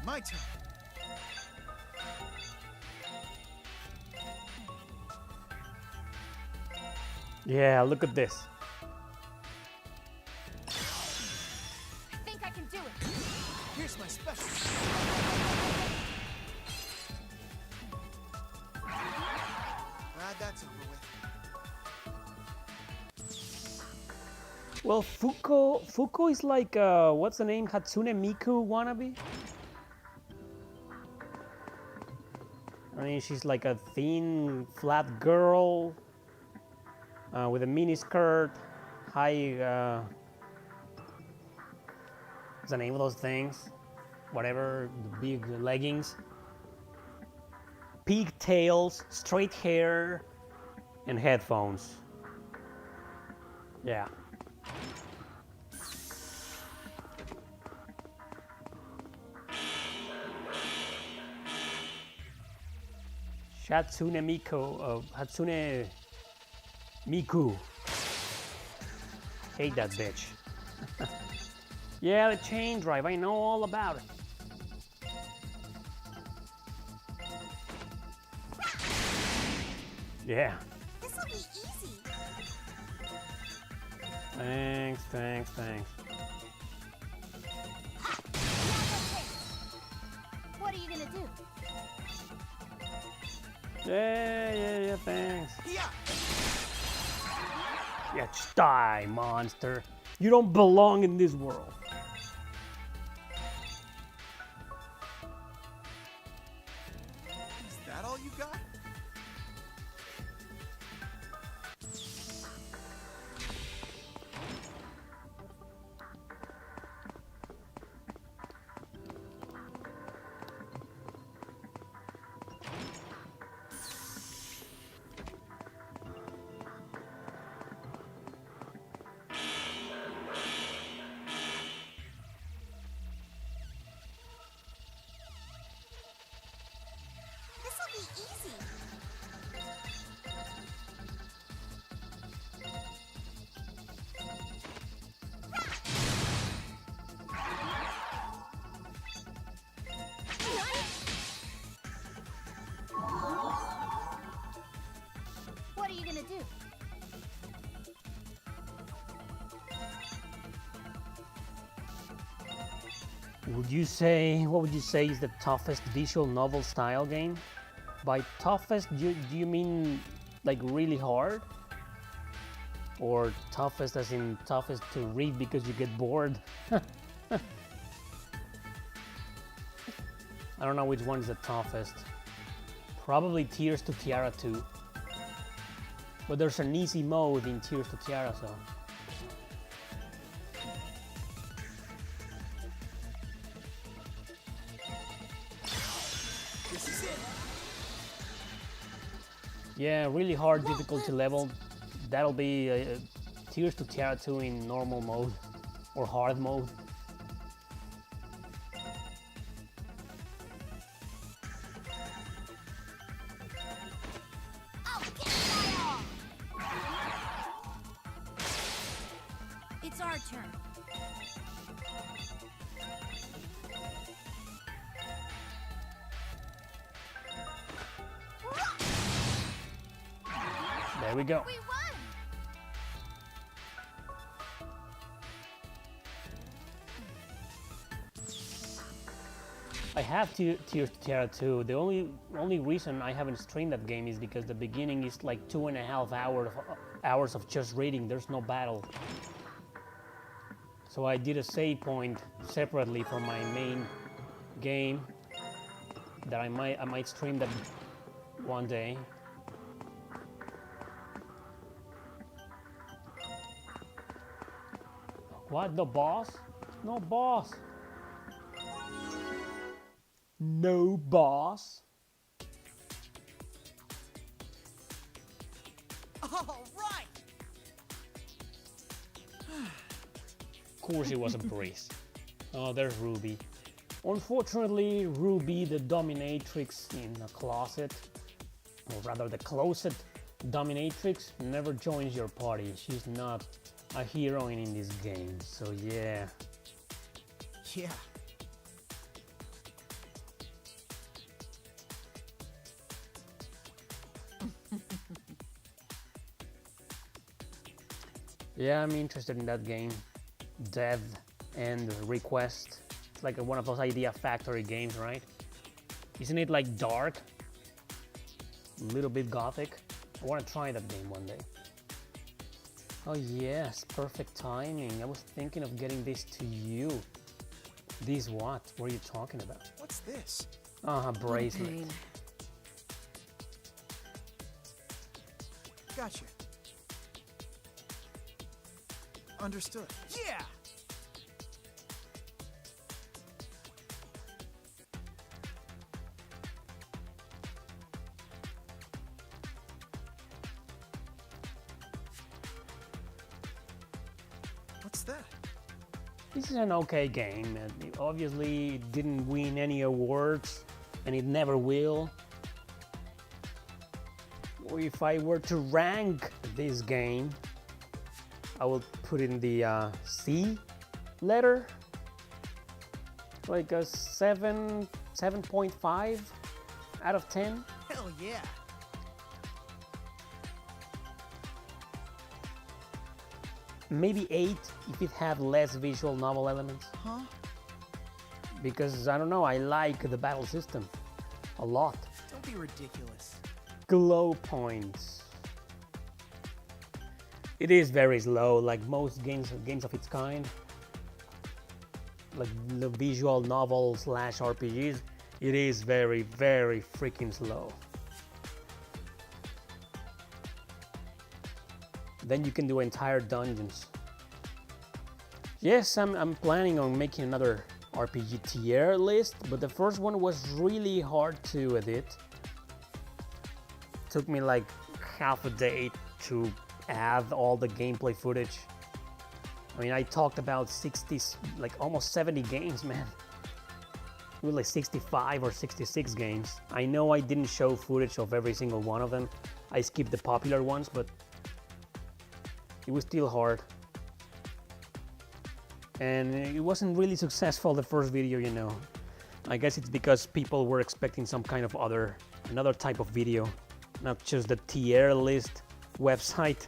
My turn. Yeah, look at this. I think I can do it. Here's my special. That's over with. Well, Fuko is like, what's the name? Hatsune Miku wannabe? I mean, she's like a thin, flat girl with a mini skirt, high, what's the name of those things? Whatever, the big leggings. Pigtails, straight hair, and headphones. Yeah. Hatsune Miku. Hate that bitch. Yeah, the chain drive, I know all about it. Yeah. This'll be easy. Thanks. What are you gonna do? Yeah, thanks. Yeah. Yeah, just die, monster. You don't belong in this world. Is that all you got? This'll be easy. What are you gonna do? What would you say is the toughest visual novel style game? By toughest, do you mean like really hard? Or toughest as in toughest to read because you get bored? I don't know which one is the toughest. Probably Tears to Tiara 2. But there's an easy mode in Tears to Tiara, so... This is it. Yeah, really hard difficulty level. That'll be Tears to Tiara 2 in normal mode. or hard mode. It's our turn. There we go. We won! I have Tears to Terra 2. The only reason I haven't streamed that game is because the beginning is like 2.5 hours of just reading. There's no battle. So I did a save point separately from my main game that I might stream that one day. What? No boss? No boss. No boss. All right. Of course it was a breeze. Oh, there's Ruby. Unfortunately, Ruby, the dominatrix in a closet, or rather the closet dominatrix, never joins your party. She's not a heroine in this game, so yeah. Yeah. Yeah, I'm interested in that game. Dev and Request. It's like one of those Idea Factory games, right? Isn't it like dark? A little bit gothic? I want to try that game one day. Oh yes, perfect timing. I was thinking of getting this to you. This what? What are you talking about? What's this? Ah, bracelet. Pain. Gotcha. Understood. Yeah! What's that? This is an okay game. It obviously didn't win any awards, and it never will. If I were to rank this game, I will put in the C letter, like a 7.5 out of 10. Hell yeah! Maybe 8 if it had less visual novel elements. Huh? Because I don't know, I like the battle system a lot. Don't be ridiculous. Glow points. It is very slow, like most games of its kind. Like the visual novel / RPGs, it is very, very freaking slow. Then you can do entire dungeons. Yes, I'm planning on making another RPG tier list, but the first one was really hard to edit. Took me like half a day to add all the gameplay footage. I mean, I talked about 60, like almost 70 games, man. Really 65 or 66 games. I know I didn't show footage of every single one of them. I skipped the popular ones, but it was still hard. And it wasn't really successful, the first video, you know. I guess it's because people were expecting some kind of another type of video, not just the tier list website.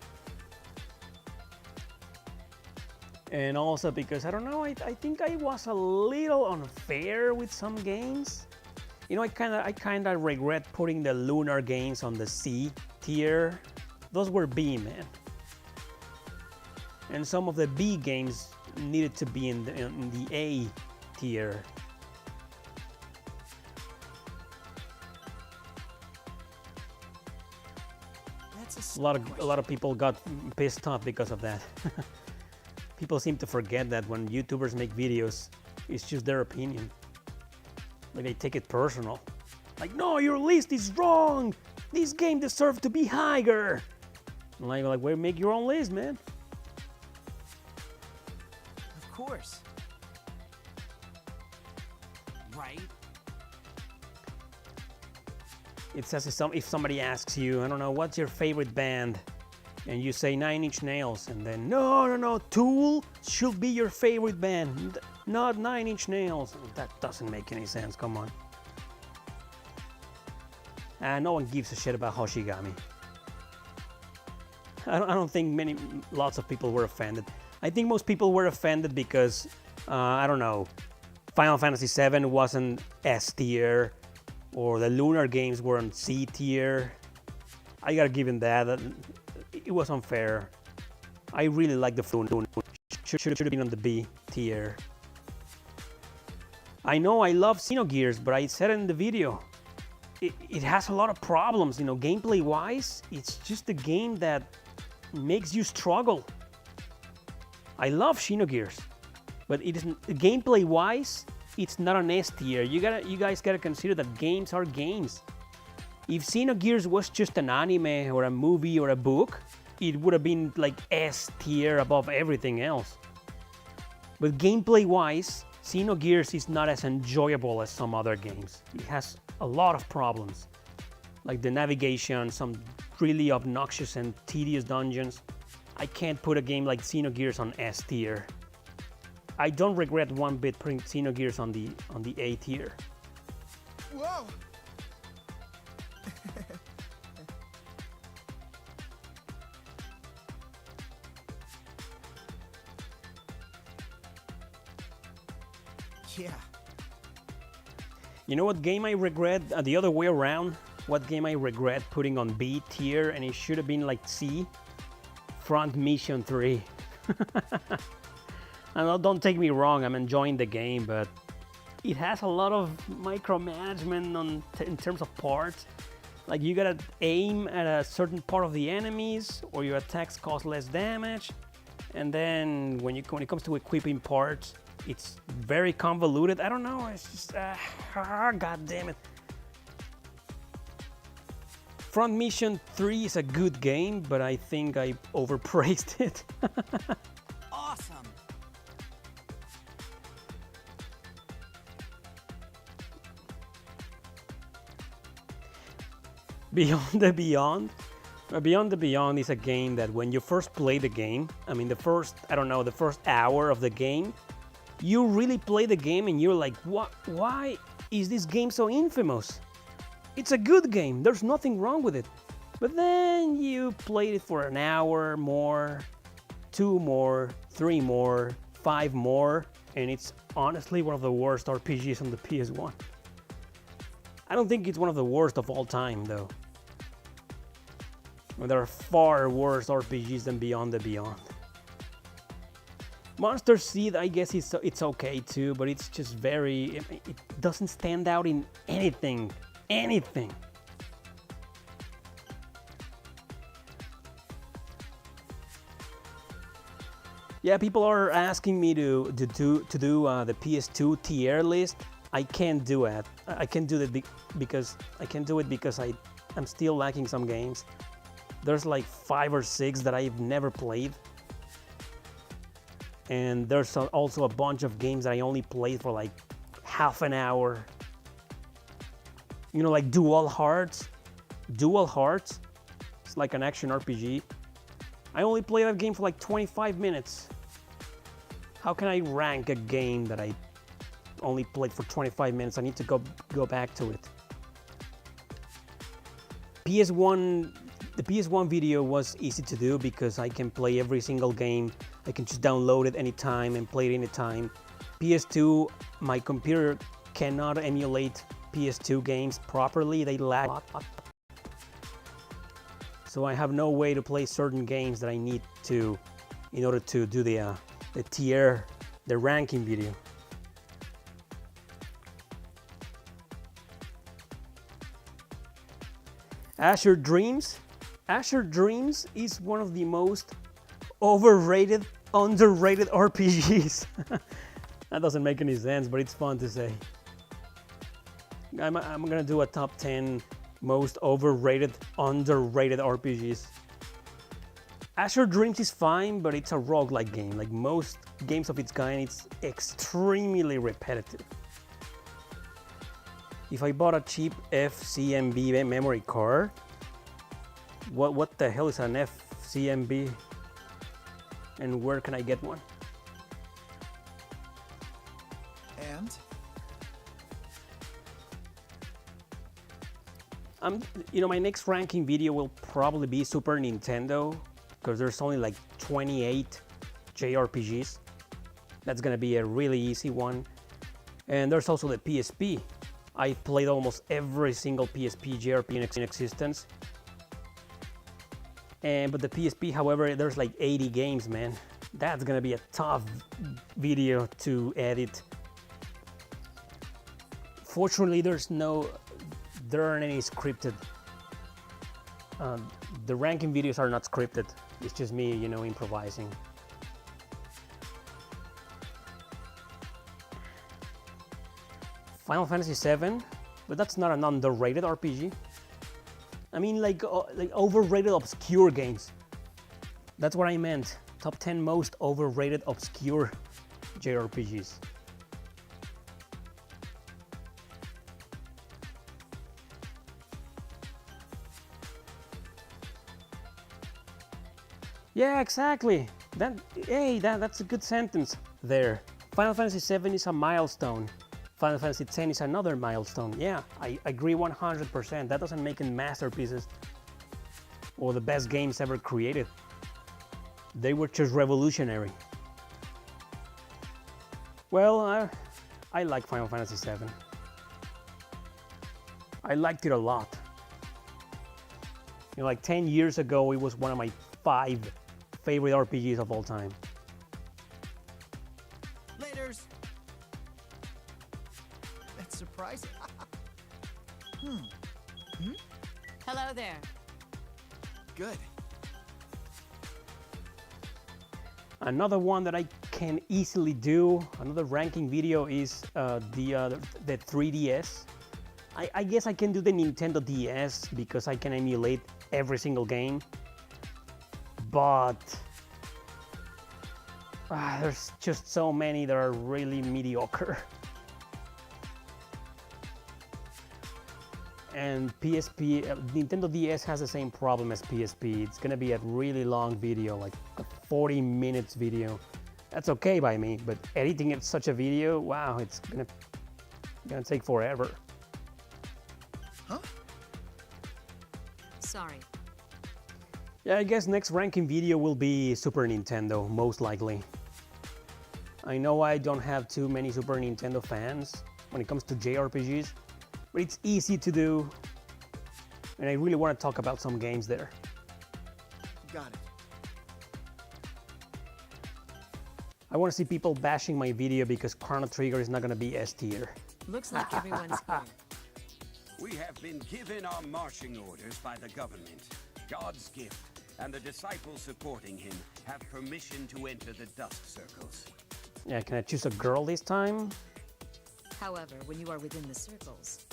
And also because, I don't know, I think I was a little unfair with some games. You know, I kind of regret putting the Lunar games on the C tier. Those were B, man. And some of the B games needed to be in the A tier. That's A lot of people got pissed off because of that. People seem to forget that when YouTubers make videos, it's just their opinion. Like they take it personal. Like, no, your list is wrong. This game deserves to be higher. Like, well, make your own list, man. Of course. Right? It says if somebody asks you, I don't know, what's your favorite band? And you say 9 Inch Nails, and then, no, Tool should be your favorite band, not 9 Inch Nails. That doesn't make any sense, come on. No one gives a shit about Hoshigami. I don't think lots of people were offended. I think most people were offended because, I don't know, Final Fantasy VII wasn't S tier, or the Lunar games were on C tier. I gotta give him that. It was unfair. I really like the Lunar. Should have been on the B tier. I know I love Xenogears, but I said it in the video. It has a lot of problems, you know, gameplay-wise. It's just a game that makes you struggle. I love Xenogears, but it isn't gameplay-wise. It's not an S tier. You guys gotta consider that games are games. If Xenogears was just an anime or a movie or a book, it would have been like S tier above everything else. But gameplay-wise, Xenogears is not as enjoyable as some other games. It has a lot of problems, like the navigation, some really obnoxious and tedious dungeons. I can't put a game like Xenogears on S tier. I don't regret one bit putting Xenogears on the A tier. Whoa! Yeah. You know what game I regret? The other way around. What game I regret putting on B tier and it should have been like C? Front Mission 3. And don't take me wrong, I'm enjoying the game, but it has a lot of micromanagement in terms of parts. Like you gotta aim at a certain part of the enemies, or your attacks cause less damage. And then when it comes to equipping parts, it's very convoluted. I don't know, it's just, god damn it. Front Mission 3 is a good game, but I think I overpraised it. Awesome! Beyond the Beyond? Beyond the Beyond is a game that when you first play the game, I mean the first hour of the game, you really play the game and you're like, what? Why is this game so infamous? It's a good game, there's nothing wrong with it. But then you played it for an hour more, 2 more, 3 more, 5 more, and it's honestly one of the worst RPGs on the PS1. I don't think it's one of the worst of all time though. There are far worse RPGs than Beyond the Beyond. Monster Seed, I guess it's okay too, but it's just it doesn't stand out in anything. Yeah, people are asking me to do the PS2 tier list. I can't do it. I can't do it because I'm still lacking some games. There's like 5 or 6 that I've never played. And there's also a bunch of games that I only played for like half an hour. You know, like Dual Hearts. Dual Hearts, it's like an action RPG. I only played that game for like 25 minutes. How can I rank a game that I only played for 25 minutes? I need to go back to it. The PS1 video was easy to do because I can play every single game. I can just download it anytime and play it anytime. PS2, my computer cannot emulate PS2 games properly. They lag. So I have no way to play certain games that I need to in order to do the tier, the ranking video. Azure Dreams. Azure Dreams is one of the most overrated, underrated RPGs. That doesn't make any sense, but it's fun to say. I'm gonna do a top 10 most overrated, underrated RPGs. Azure Dreams is fine, but it's a roguelike game. Like most games of its kind, it's extremely repetitive. If I bought a cheap FCMB memory card, what the hell is an FCMB? And where can I get one? And? My next ranking video will probably be Super Nintendo, because there's only like 28 JRPGs. That's gonna be a really easy one. And there's also the PSP. I've played almost every single PSP JRPG in existence. But the PSP, however, there's like 80 games, man. That's gonna be a tough video to edit. Fortunately, there aren't any scripted. The ranking videos are not scripted. It's just me, improvising. Final Fantasy VII, but that's not an underrated RPG. I mean, like overrated obscure games. That's what I meant. Top 10 most overrated obscure JRPGs. Yeah, exactly. That's a good sentence there. Final Fantasy VII is a milestone. Final Fantasy X is another milestone. Yeah, I agree 100%. That doesn't make them masterpieces or the best games ever created. They were just revolutionary. Well, I like Final Fantasy VII. I liked it a lot. Like 10 years ago, it was one of my 5 favorite RPGs of all time. Laters. That's surprising. Hello there. Good. Another one that I can easily do, another ranking video, is the 3DS. I guess I can do the Nintendo DS because I can emulate every single game. But there's just so many that are really mediocre. And PSP, Nintendo DS has the same problem as PSP. It's gonna be a really long video, like a 40 minutes video. That's okay by me, but editing it such a video, wow, it's gonna take forever. Huh? Sorry. Yeah, I guess next ranking video will be Super Nintendo, most likely. I know I don't have too many Super Nintendo fans when it comes to JRPGs, but it's easy to do, and I really want to talk about some games there. Got it. I want to see people bashing my video because Chrono Trigger is not going to be S tier. Looks like everyone's here. We have been given our marching orders by the government. God's gift and the disciples supporting him have permission to enter the Dusk Circles. Yeah, can I choose a girl this time? However, when you are within the circles,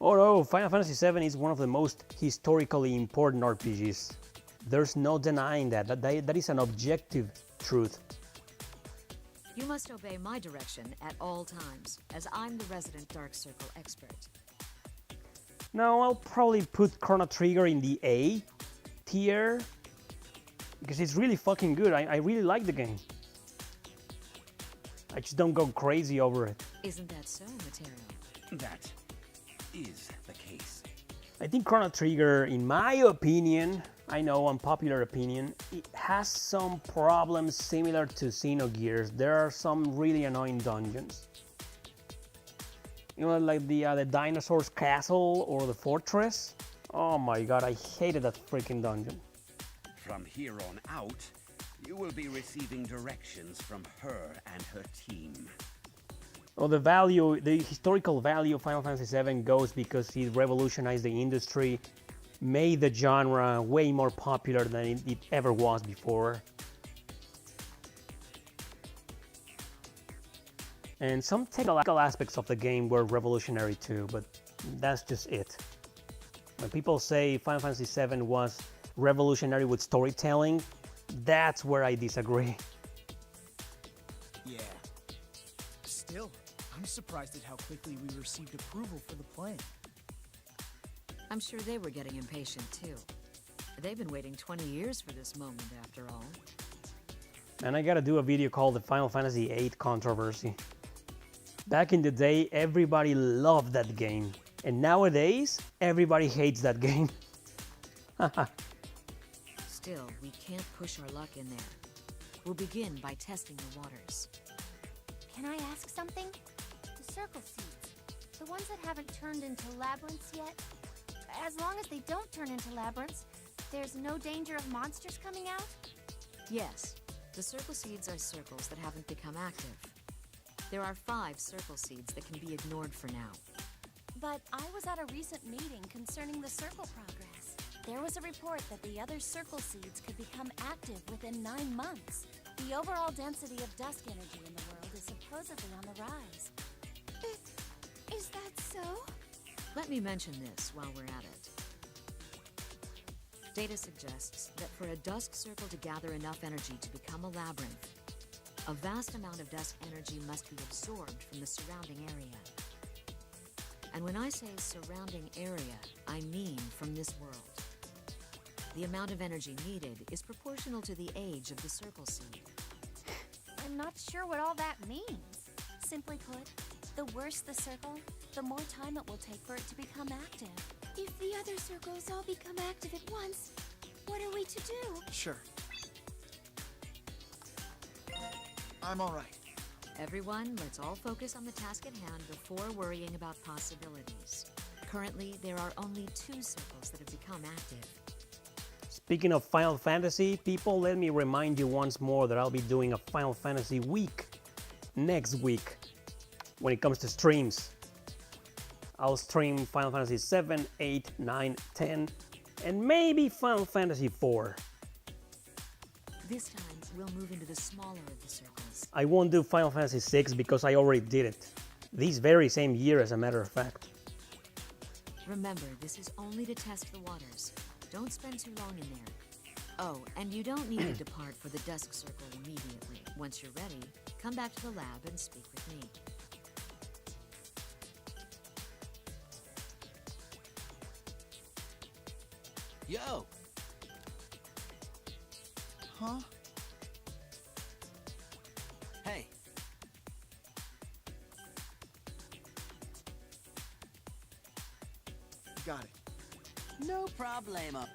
Oh no, Final Fantasy VII is one of the most historically important RPGs. There's no denying that. That is an objective truth. you must obey my direction at all times, as I'm the resident Dark Circle expert. No, I'll probably put Chrono Trigger in the A tier because it's really fucking good. I really like the game. I just don't go crazy over it. Isn't that so, Material? That is the case. I think Chrono Trigger, in my opinion, I know unpopular opinion, it has some problems similar to Xenogears. There are some really annoying dungeons. You know, like the dinosaur's castle or the fortress. Oh my god, I hated that freaking dungeon. From here on out, you will be receiving directions from her and her team. Well, the historical value of Final Fantasy VII goes because it revolutionized the industry, made the genre way more popular than it ever was before. And some technical aspects of the game were revolutionary too, but that's just it. When people say Final Fantasy VII was revolutionary with storytelling. That's where I disagree. Yeah. Still, I'm surprised at how quickly we received approval for the plan. I'm sure they were getting impatient too. They've been waiting 20 years for this moment, after all. And I gotta do a video called the Final Fantasy VIII Controversy. Back in the day, everybody loved that game. And nowadays, everybody hates that game. Still, we can't push our luck in there. We'll begin by testing the waters. Can I ask something? The circle seeds, the ones that haven't turned into labyrinths yet, as long as they don't turn into labyrinths, there's no danger of monsters coming out? Yes, the circle seeds are circles that haven't become active. There are 5 circle seeds that can be ignored for now. But I was at a recent meeting concerning the circle progress. There was a report that the other circle seeds could become active within 9 months. The overall density of dusk energy in the world is supposedly on the rise. Is that so? Let me mention this while we're at it. Data suggests that for a dusk circle to gather enough energy to become a labyrinth, a vast amount of dusk energy must be absorbed from the surrounding area. And when I say surrounding area, I mean from this world. The amount of energy needed is proportional to the age of the circle seed. I'm not sure what all that means. Simply put, the worse the circle, the more time it will take for it to become active. If the other circles all become active at once, what are we to do? Sure. I'm all right. Everyone, let's all focus on the task at hand before worrying about possibilities. Currently, there are only 2 circles that have become active. Speaking of Final Fantasy, people, let me remind you once more that I'll be doing a Final Fantasy week next week when it comes to streams. I'll stream Final Fantasy 7, 8, 9, 10, and maybe Final Fantasy 4. This time, we'll move into the smaller of the circles. I won't do Final Fantasy 6 because I already did it. This very same year, as a matter of fact. Remember, this is only to test the waters. Don't spend too long in there. Oh, and you don't need to depart for the dusk circle immediately. Once you're ready, come back to the lab and speak with me. Yo! Huh? Hey, Got it. no problemo.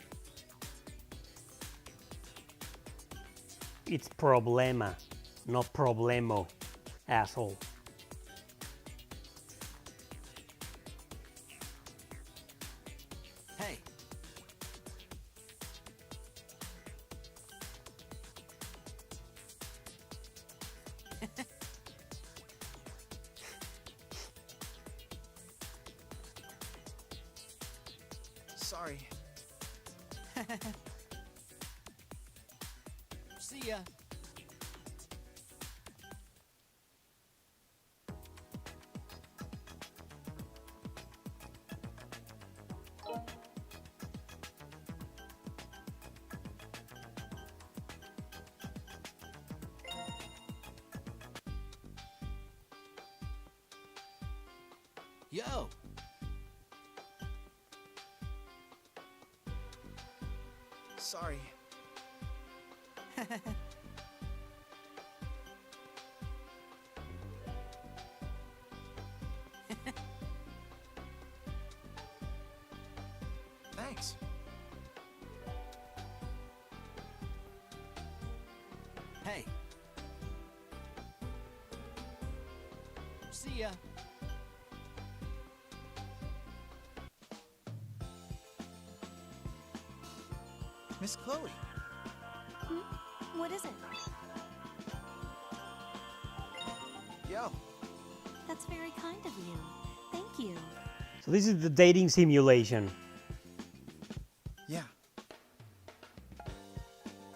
It's problema, not problemo, asshole. Hey, Sorry. see ya. Yo! Sorry. Thanks. Hey. See ya. Miss Chloe. What is it? Yo. That's very kind of you. Thank you. So this is the dating simulation. Yeah.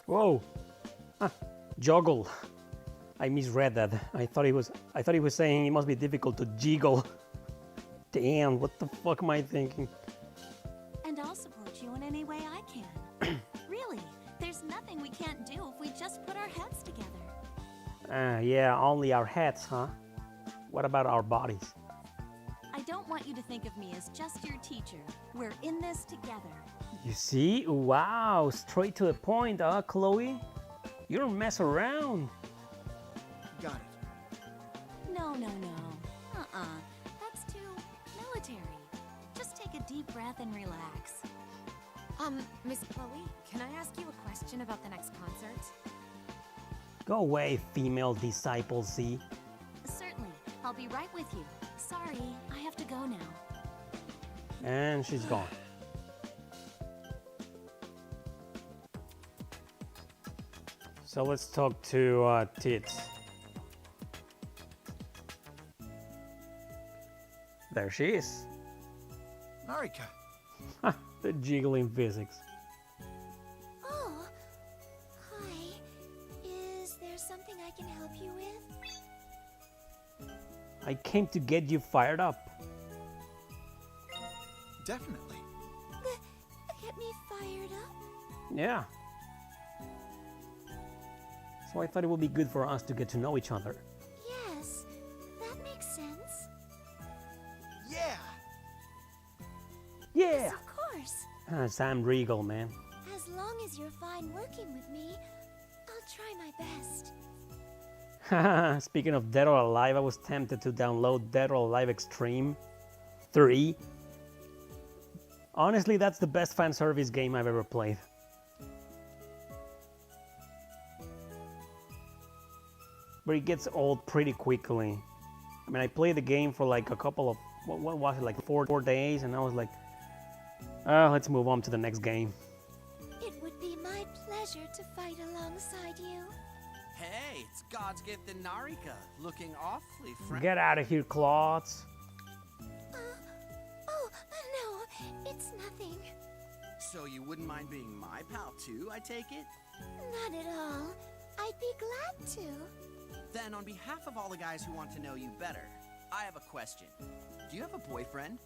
Whoa. Ah, joggle. I misread that. I thought he was saying it must be difficult to jiggle. Damn, what the fuck am I thinking? And I'll support you in any way I can. There's nothing we can't do if we just put our heads together. Yeah, only our heads, huh? What about our bodies? I don't want you to think of me as just your teacher. We're in this together. You see? Wow, straight to the point, huh, Chloe? You don't mess around. Got it. No. That's too military. Just take a deep breath and relax. Miss Chloe, can I ask you a question about the next concert? Go away, female disciple Z. Certainly. I'll be right with you. Sorry, I have to go now. And she's gone. So let's talk to Tits. There she is. Narika, The jiggling physics. Oh, hi. Is there something I can help you with? I came to get you fired up. definitely. Get me fired up? Yeah. So I thought it would be good for us to get to know each other. Yes, that makes sense. Yeah! Yeah! Yes, of course. Sam Regal, man. As long as you're fine working with me, I'll try my best. Speaking of Dead or Alive, I was tempted to download Dead or Alive Extreme 3. Honestly, that's the best fan service game I've ever played. But it gets old pretty quickly. I mean, I played the game for like a couple of, what was it, like four days, and I was like, let's move on to the next game. It would be my pleasure to fight alongside you. Hey, it's God's gift in Narika, looking awfully friendly. Get out of here, Claudes. Oh, no, it's nothing. So you wouldn't mind being my pal too, I take it? Not at all. I'd be glad to. Then on behalf of all the guys who want to know you better, I have a question. Do you have a boyfriend?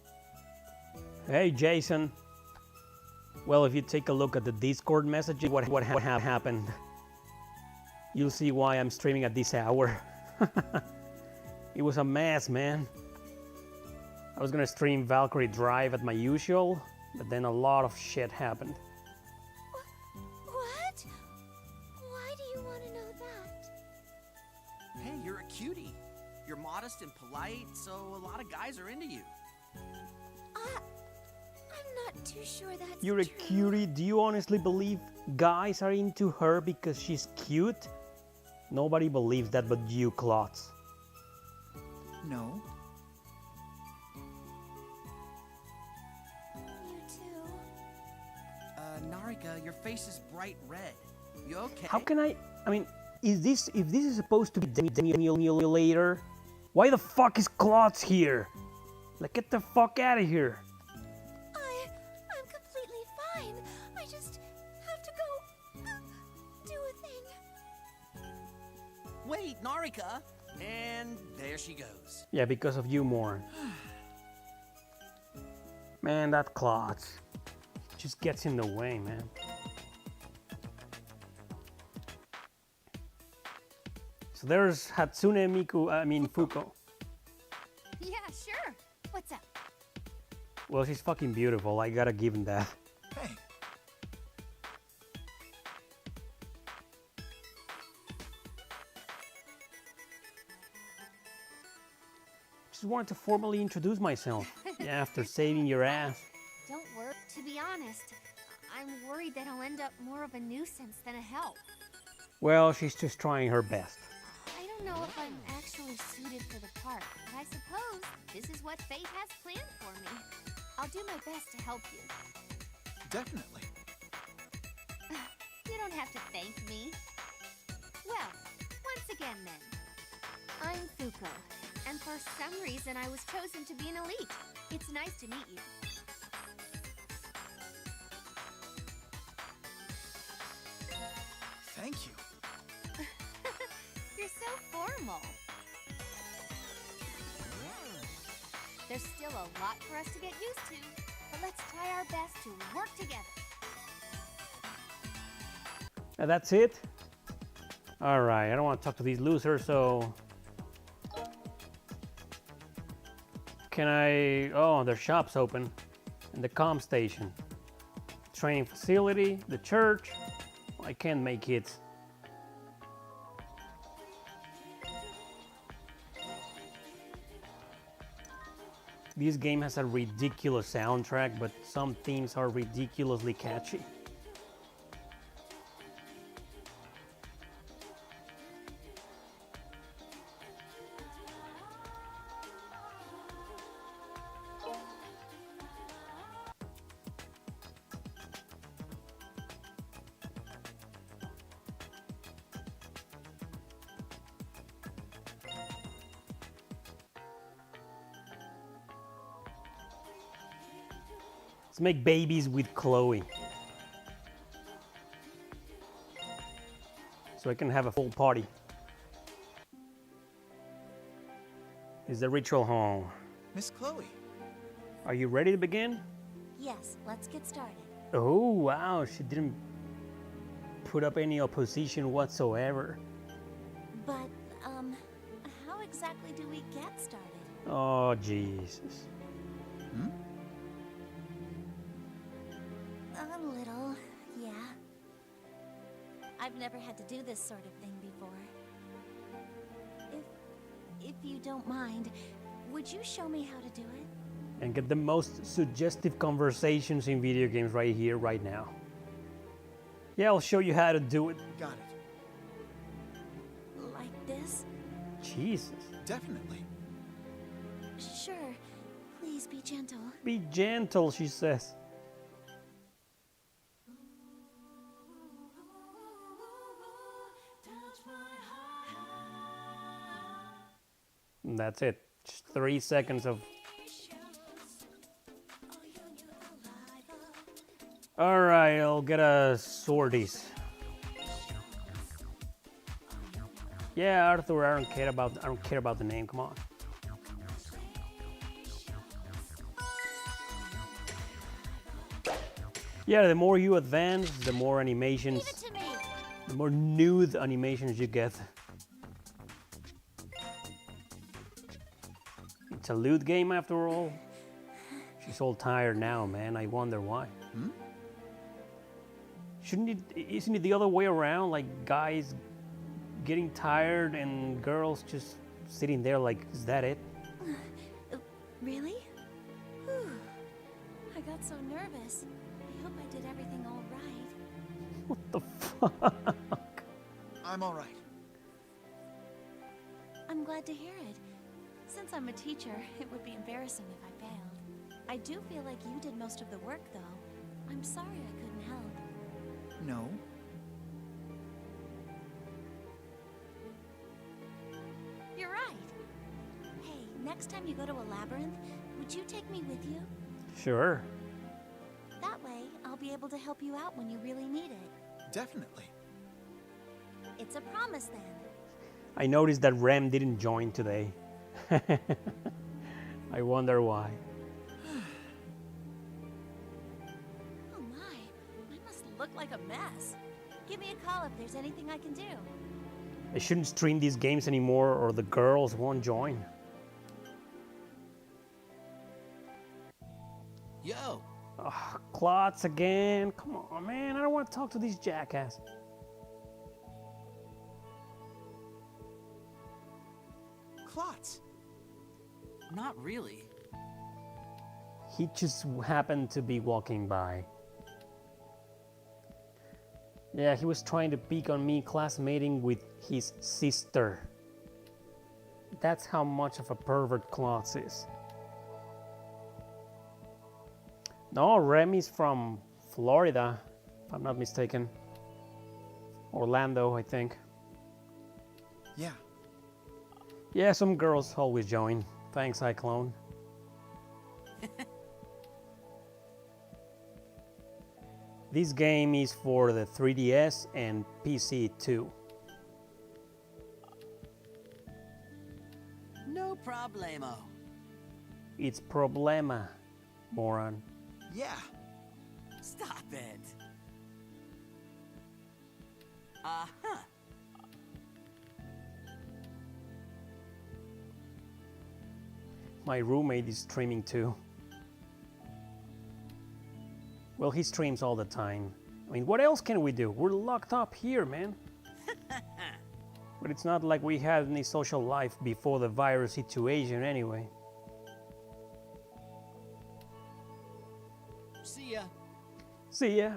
Hey, Jason. Well, if you take a look at the Discord messages, what happened, you'll see why I'm streaming at this hour. It was a mess, man. I was gonna stream Valkyrie Drive at my usual, but then a lot of shit happened. What? Why do you want to know that? Hey, you're a cutie. You're modest and polite, so a lot of guys are into you. I'm not too sure that's You're a true. cutie? Do you honestly believe guys are into her because she's cute? Nobody believes that but you, Claudes. No. You too. Narika, your face is bright red. You okay? How can I mean, if this is supposed to be Demi-later, why the fuck is Claudes here? Like, get the fuck out of here. I'm completely fine. I just have to go do a thing. Wait, Narika! And there she goes. Yeah, because of you, more. Man, that Claudes just gets in the way, man. So there's Hatsune Fuko. Yeah, sure. What's up? Well, she's fucking beautiful. I gotta give him that. Hey, Just wanted to formally introduce myself. Yeah, after saving your ass. Don't worry. To be honest, I'm worried that I'll end up more of a nuisance than a help. Well, she's just trying her best. I don't know if I'm actually suited for the part, but I suppose this is what fate has planned for me. I'll do my best to help you. definitely. You don't have to thank me. Well, once again then. I'm Fuko, and for some reason I was chosen to be an elite. It's nice to meet you. Thank you. You're so formal. There's still a lot for us to get used to, but let's try our best to work together. And that's it? Alright, I don't want to talk to these losers, so... Can I... Oh, their shop's open. And the comm station. Training facility, the church. I can't make it. This game has a ridiculous soundtrack, but some themes are ridiculously catchy. Let's make babies with Chloe. So I can have a full party. Is the ritual home? Miss Chloe. Are you ready to begin? Yes, let's get started. Oh, wow, she didn't put up any opposition whatsoever. But, how exactly do we get started? Oh, Jesus. Hmm? A little, yeah. I've never had to do this sort of thing before. If you don't mind, would you show me how to do it? And get the most suggestive conversations in video games right here, right now. Yeah, I'll show you how to do it. Got it. Like this? Jesus. Definitely. Sure. Please be gentle. Be gentle, she says. And that's it. Just 3 seconds of... Alright, I'll get a sorties. Yeah, Arthur, I don't care about the name, come on. Yeah, the more you advance, the more animations, Give it to me. the more nude animations you get. It's a Lewd game after all. She's all tired now, man. I wonder why. Hmm? Isn't it the other way around? Like guys getting tired and girls just sitting there like, is that it? Really? Whew. I got so nervous. I hope I did everything all right. What the fuck? I'm all right. I'm glad to hear it. Since I'm a teacher, it would be embarrassing if I failed. I do feel like you did most of the work, though. I'm sorry I couldn't help. No. You're right. Hey, next time you go to a labyrinth, would you take me with you? Sure. That way, I'll be able to help you out when you really need it. Definitely. It's a promise, then. I noticed that Rem didn't join today. I wonder why. Oh my, I must look like a mess. Give me a call if there's anything I can do. I shouldn't stream these games anymore or the girls won't join. Yo, Ugh, Klotz again. Come on, man. I don't want to talk to these jackasses. Klotz. not really. He just happened to be walking by. Yeah, he was trying to pick on me classmating with his sister. That's how much of a pervert Klotz is. No, Remy's from Florida, if I'm not mistaken. Orlando, I think. Yeah. Yeah, some girls always join. Thanks, Cyclone. This game is for the 3DS and PC too. No problemo. It's problema, moron. Yeah. Stop it. Uh-huh. My roommate is streaming too. Well, he streams all the time. I mean, what else can we do? We're locked up here, man. But it's not like we had any social life before the virus situation anyway. See ya. See ya.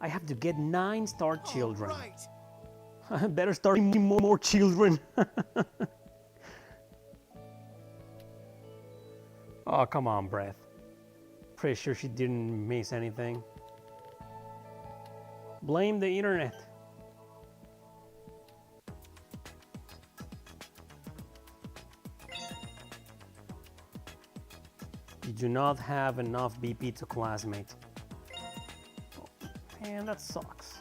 I have to get 9-star children. Right. Better start more children. Oh, come on, Breath. Pretty sure she didn't miss anything. Blame the internet. You do not have enough BP to classmate. Oh, man, that sucks.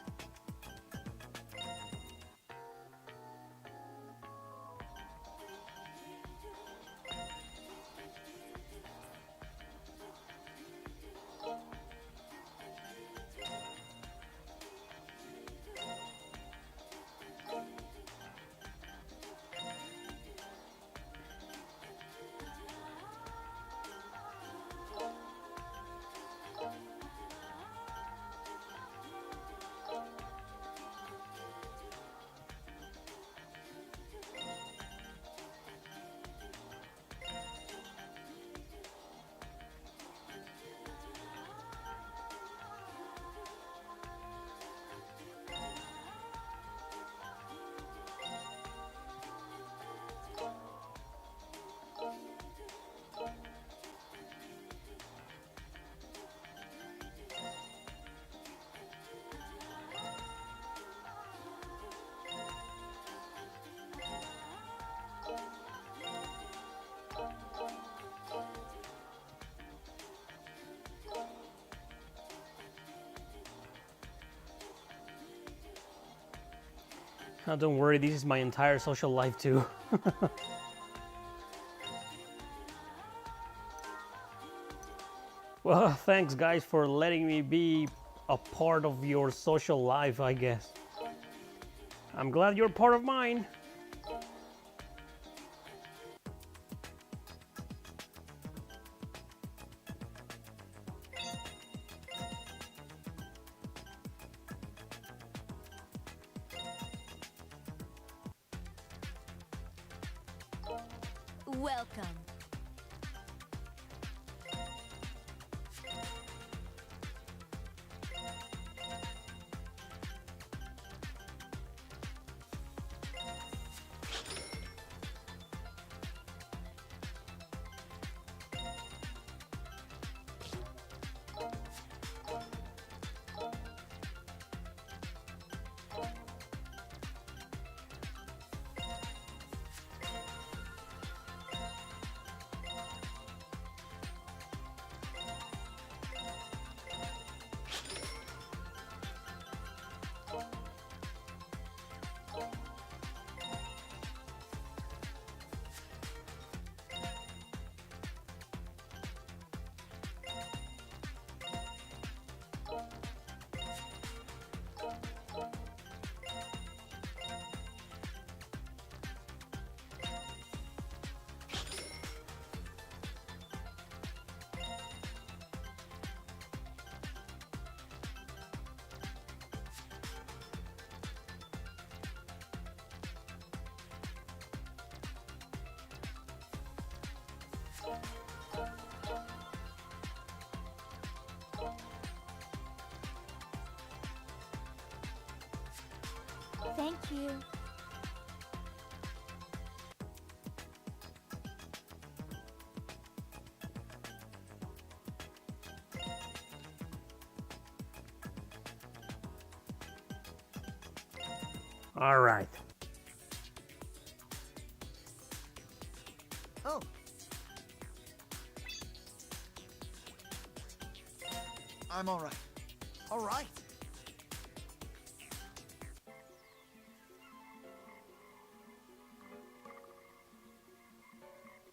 Oh, don't worry, this is my entire social life too. Well, thanks guys for letting me be a part of your social life, I guess. I'm glad you're part of mine. Welcome. Thank you. All right. Oh. I'm all right. All right.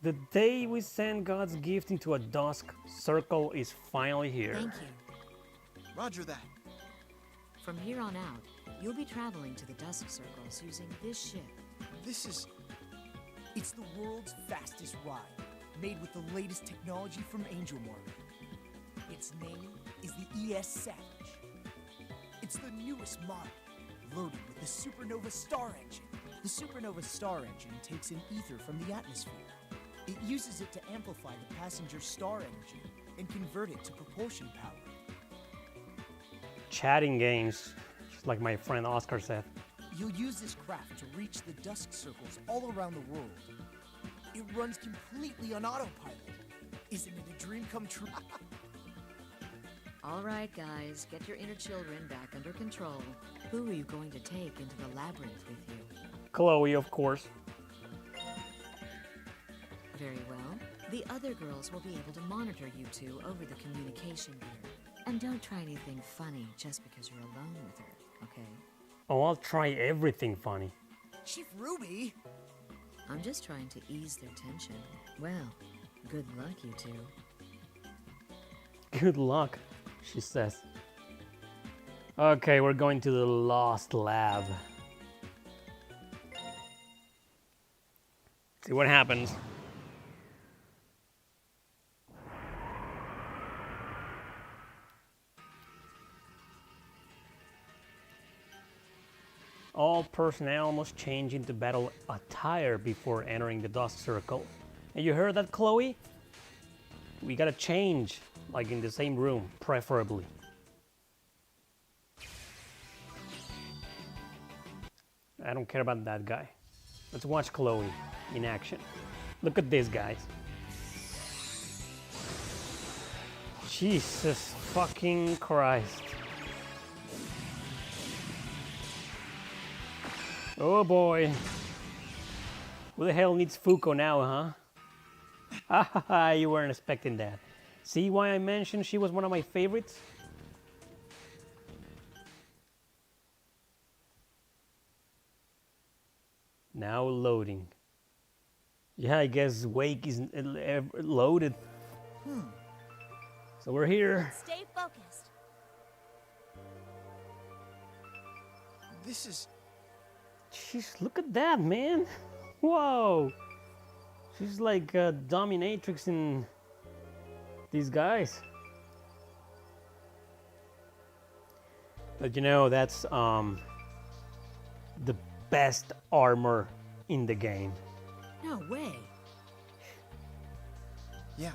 The day we send God's gift into a dusk circle is finally here. Thank you. Roger that. From here on out, you'll be traveling to the Dusk Circles using this ship. It's the world's fastest ride, made with the latest technology from Angel Mark. Its name is the ES Savage. It's the newest model, loaded with the Supernova Star Engine. The Supernova Star Engine takes in ether from the atmosphere. It uses it to amplify the passenger's star energy and convert it to propulsion power. Chatting games, just like my friend Oscar said. You'll use this craft to reach the Dusk Circles all around the world. It runs completely on autopilot. Isn't it a dream come true? All right, guys, get your inner children back under control. Who are you going to take into the labyrinth with you? Chloe, of course. Very well. The other girls will be able to monitor you two over the communication gear. And don't try anything funny just because you're alone with her, okay? Oh, I'll try everything funny. Chief Ruby! I'm just trying to ease their tension. Well, good luck, you two. Good luck, she says. Okay, we're going to the Lost Lab. See what happens. All personnel must change into battle attire before entering the Dusk Circle. And you heard that, Chloe? We gotta change, like in the same room, preferably. I don't care about that guy. Let's watch Chloe in action. Look at this, guys. Jesus fucking Christ. Oh boy. Who the hell needs Fuko now, huh? Haha, you weren't expecting that. See why I mentioned she was one of my favorites? Now loading. Yeah, I guess Wake is loaded. So we're here. Stay focused. This is... Jeez, look at that, man. Whoa. She's like a dominatrix in these guys. But you know, that's the best armor in the game. No way. Yeah.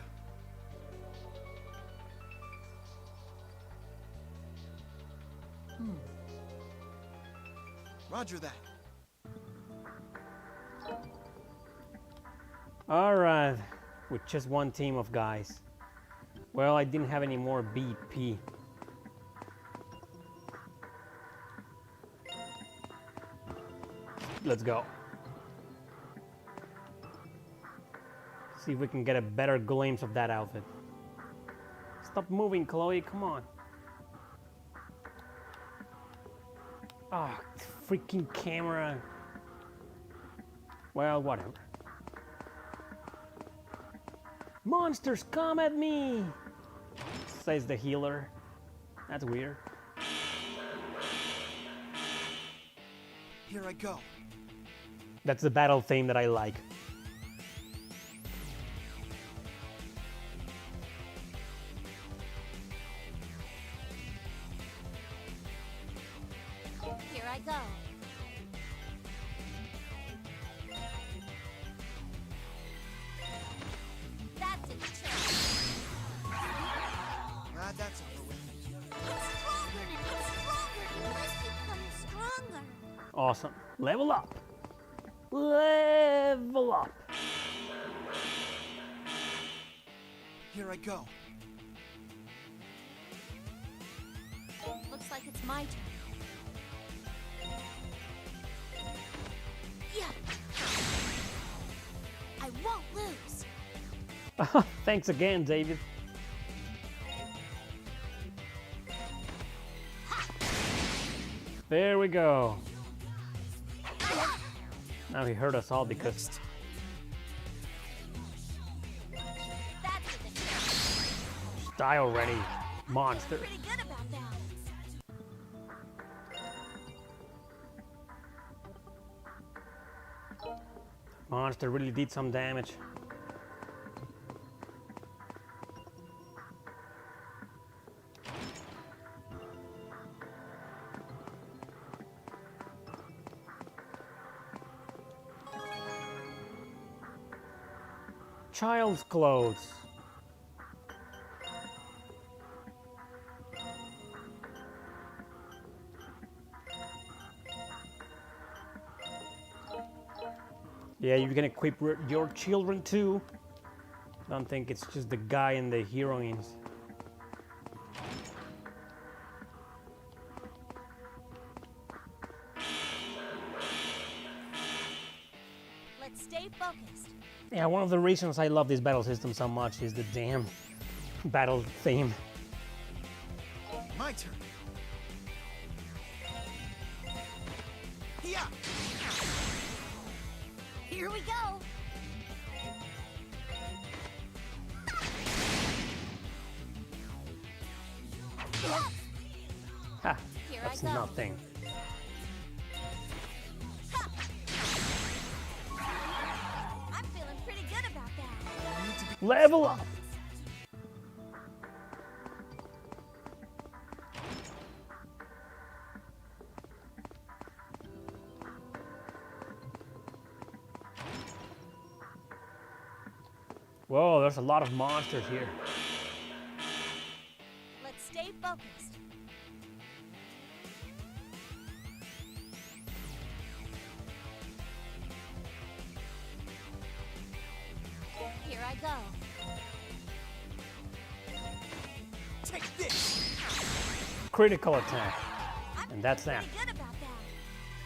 Roger that. Alright, with just one team of guys. Well, I didn't have any more BP. Let's go. See if we can get a better glimpse of that outfit. Stop moving, Chloe, come on. Ah, freaking camera. Well, whatever. Monsters come at me, says the healer. That's weird. Here I go. That's the battle theme that I like. Here I go. That's it. That's over with. It's stronger and it's stronger. It must become stronger. Awesome. Level up. Level up. Here I go. Looks like it's my turn. Yeah. I won't lose. Thanks again, David. There we go. Now he hurt us all because... That's what the Die already, monster. pretty good about that. Monster really did some damage. Child's clothes. Yeah, you can equip your children too. Don't think it's just the guy and the heroines. Let's stay focused. Yeah, one of the reasons I love this battle system so much is the damn battle theme. My turn. Yeah. Here we go. Ha! Here That's I go. nothing. I'm feeling pretty good about that. Level up! Whoa, there's a lot of monsters here. Let's stay focused. Here I go. Take this. Critical attack. I'm And that's feeling that. pretty good about that.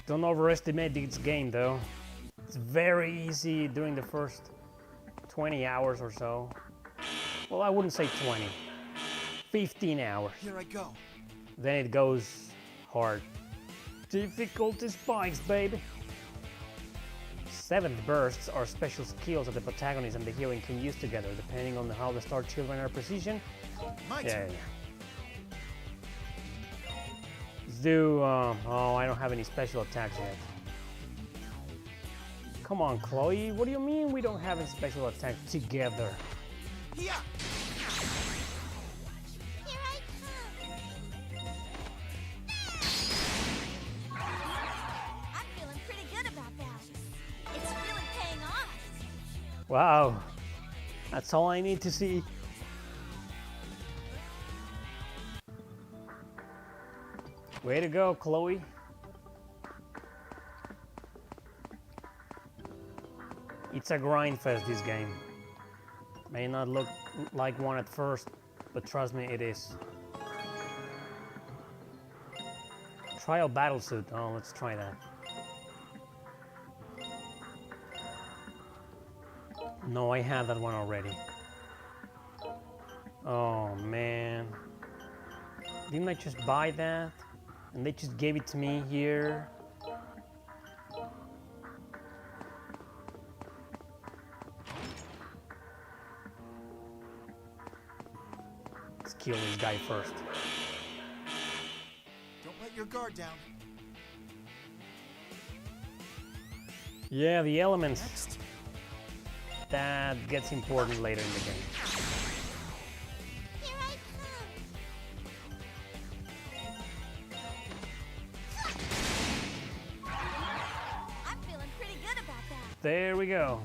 Don't overestimate this game though. It's very easy during the first 20 hours or so. Well, I wouldn't say 20. 15 hours. Here I go. Then it goes hard. Difficulty spikes, baby. 7th bursts are special skills that the protagonist and the heroine can use together, depending on how the star children are positioned. My Yeah, turn. yeah. Let's do, oh, I don't have any special attacks yet. Come on, Chloe, what do you mean we don't have any special attacks together? Yeah. Here I come. I'm feeling pretty good about that. It's really paying off. Wow, that's all I need to see. Way to go, Chloe. It's a grind fest, this game. May not look like one at first, but trust me, it is. Trial battlesuit. Oh, let's try that. No, I have that one already. Oh, man. Didn't I just buy that? And they just gave it to me here. Let's kill this guy first. Don't let your guard down. Yeah, the elements. Next. That gets important later in the game. Here I come. I'm feeling pretty good about that. There we go.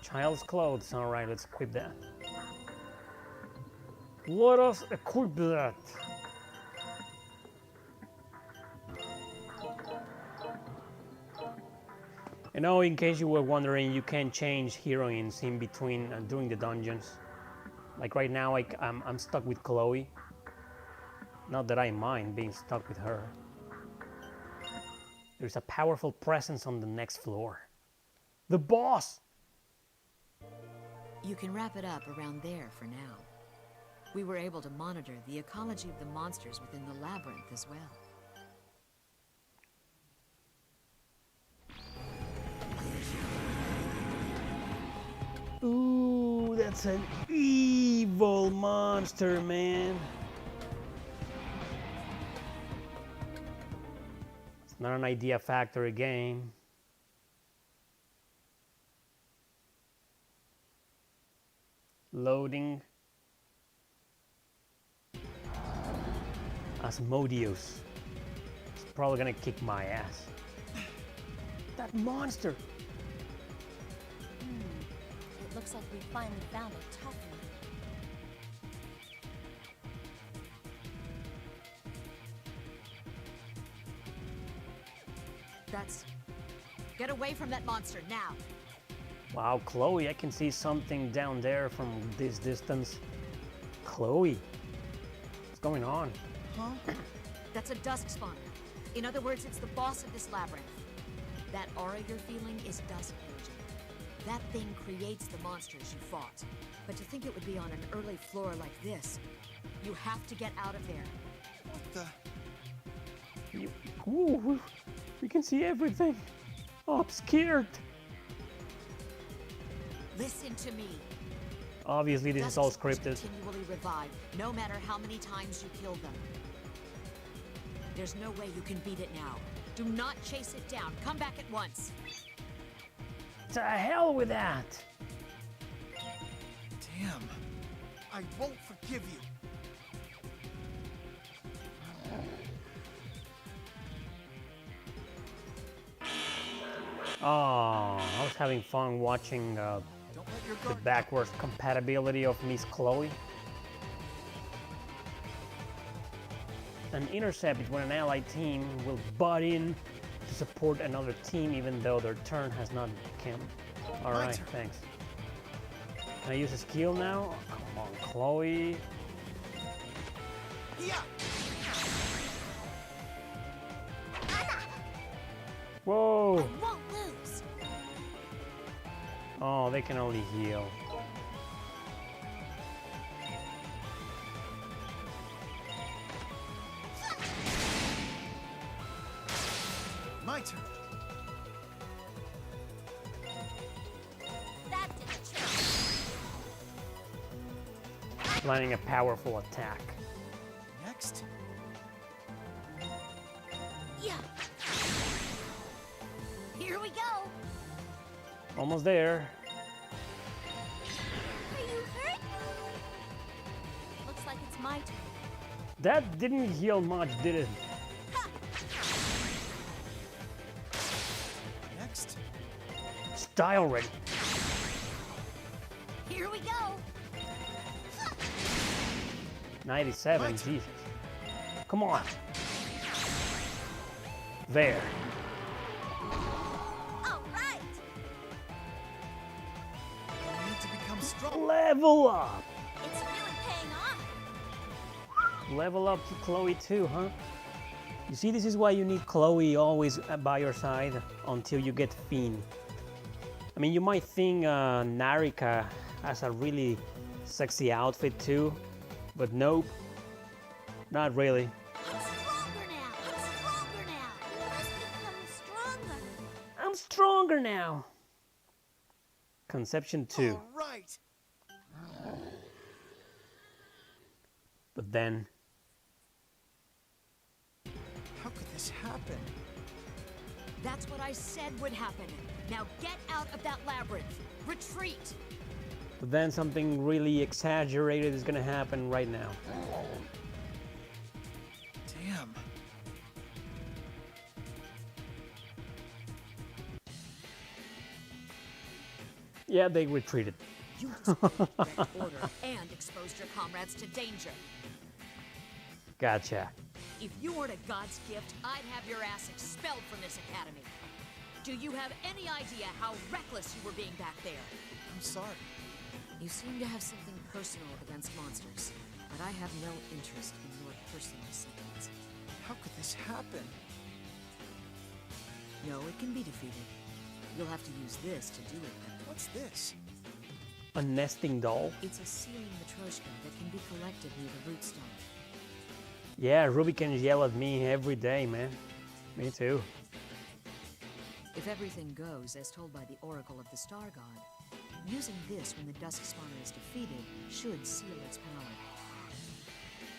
Child's clothes. All right, let's equip that. Let us equip that. You know, in case you were wondering, you can change heroines in between during the dungeons. Like right now, I'm stuck with Chloe. Not that I mind being stuck with her. There's a powerful presence on the next floor. The boss! You can wrap it up around there for now. We were able to monitor the ecology of the monsters within the labyrinth as well. Ooh, that's an evil monster, man. Not an idea factory game. Loading. Asmodeus. He's probably gonna kick my ass. That monster! It looks like we finally found a tough one. That's... Get away from that monster, now! Wow, Chloe, I can see something down there from this distance. Chloe, what's going on? Huh? That's a dusk spawner. In other words, it's the boss of this labyrinth. That aura you're feeling is dusk energy. That thing creates the monsters you fought. But to think it would be on an early floor like this, you have to get out of there. What the? Ooh, we can see everything. Oh, I'm scared. Listen to me. Obviously, this is all scripted. Continually revive, no matter how many times you kill them. There's no way you can beat it now. Do not chase it down. Come back at once. To hell with that. Damn. I won't forgive you. Oh, I was having fun watching Don't let your the guard backwards compatibility of Miss Chloe. An intercept is when an allied team will butt in to support another team even though their turn has not come. Alright, turn. thanks. Can I use a skill now? Come on, Chloe. Yeah. Whoa! I won't lose. Oh, they can only heal. My turn. That did the trick. Planning a powerful attack. Next. Yeah. Here we go. Almost there. Are you hurt? Looks like it's my turn. That didn't heal much, did it? Next. Die already. Here we go. 97, Jesus. Come on. There. All right. I need to become strong. Level up. It's really paying off. Level up to Chloe too, huh? You see, this is why you need Chloe always by your side until you get Fiend. I mean, you might think Narika has a really sexy outfit too, but nope, not really. I'm stronger now. I'm stronger now. You must become stronger. I'm stronger now. Conception 2. All right. But then, How could this happen? That's what I said would happen. Now get out of that labyrinth. Retreat. something really exaggerated is gonna happen right now. Damn. Yeah, they retreated. You disobeyed Red Order and exposed your comrades to danger. Gotcha. If you weren't a god's gift, I'd have your ass expelled from this academy. Do you have any idea how reckless you were being back there? I'm sorry. You seem to have something personal against monsters, but I have no interest in your personal sins. How could this happen? No, it can be defeated. You'll have to use this to do it, though. What's this? A nesting doll? It's a sealing matryoshka that can be collected near the root stone. Yeah, Ruby can yell at me every day, man. Me too. If everything goes as told by the Oracle of the Star God, using this when the Dusk Spawner is defeated should seal its power.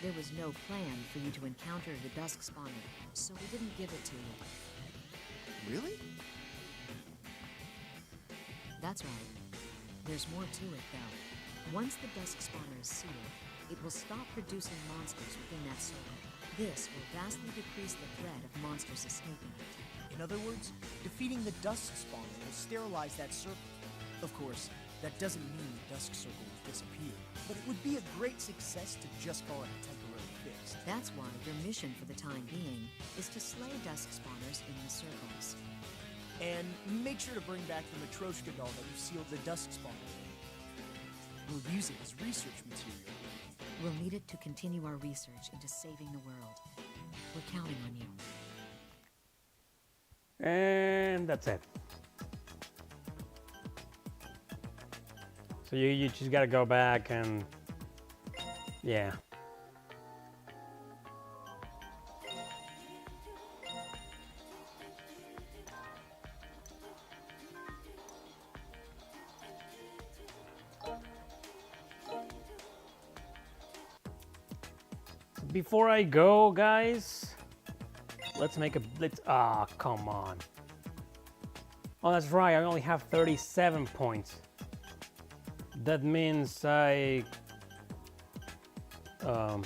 There was no plan for you to encounter the Dusk Spawner, so we didn't give it to you. Really? That's right. There's more to it, though. Once the dusk spawner is sealed, it will stop producing monsters within that circle. This will vastly decrease the threat of monsters escaping it. In other words, defeating the dusk spawner will sterilize that circle. Of course, that doesn't mean the dusk circle will disappear, but it would be a great success to just call it a temporary fix. That's why your mission for the time being is to slay dusk spawners in the circles. And make sure to bring back the Matryoshka doll that you sealed the dusk spawner in. We'll use it as research material. We'll need it to continue our research into saving the world. We're counting on you. And that's it. So you just gotta go back and yeah. Before I go, guys, let's come on. Oh, that's right, I only have 37 points. That means I gotta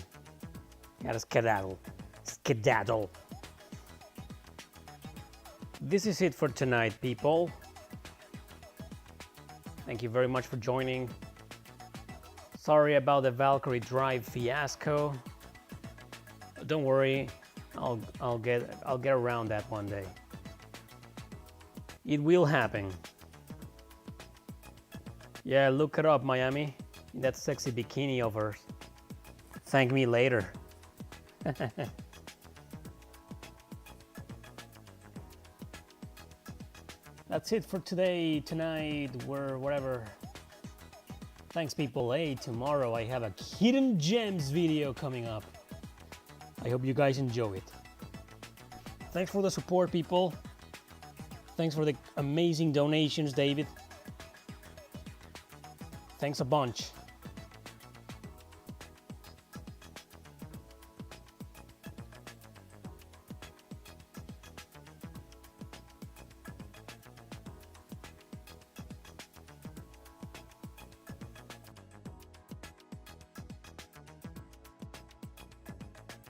skedaddle. This is it for tonight, people. Thank you very much for joining. Sorry about the Valkyrie Drive fiasco. Don't worry, I'll get around that one day. It will happen. Yeah, look it up, Miami. That sexy bikini of hers. Thank me later. That's it for today, tonight, whatever. Thanks, people. Hey, tomorrow I have a Hidden Gems video coming up. I hope you guys enjoy it. Thanks for the support, people. Thanks for the amazing donations, David. Thanks a bunch.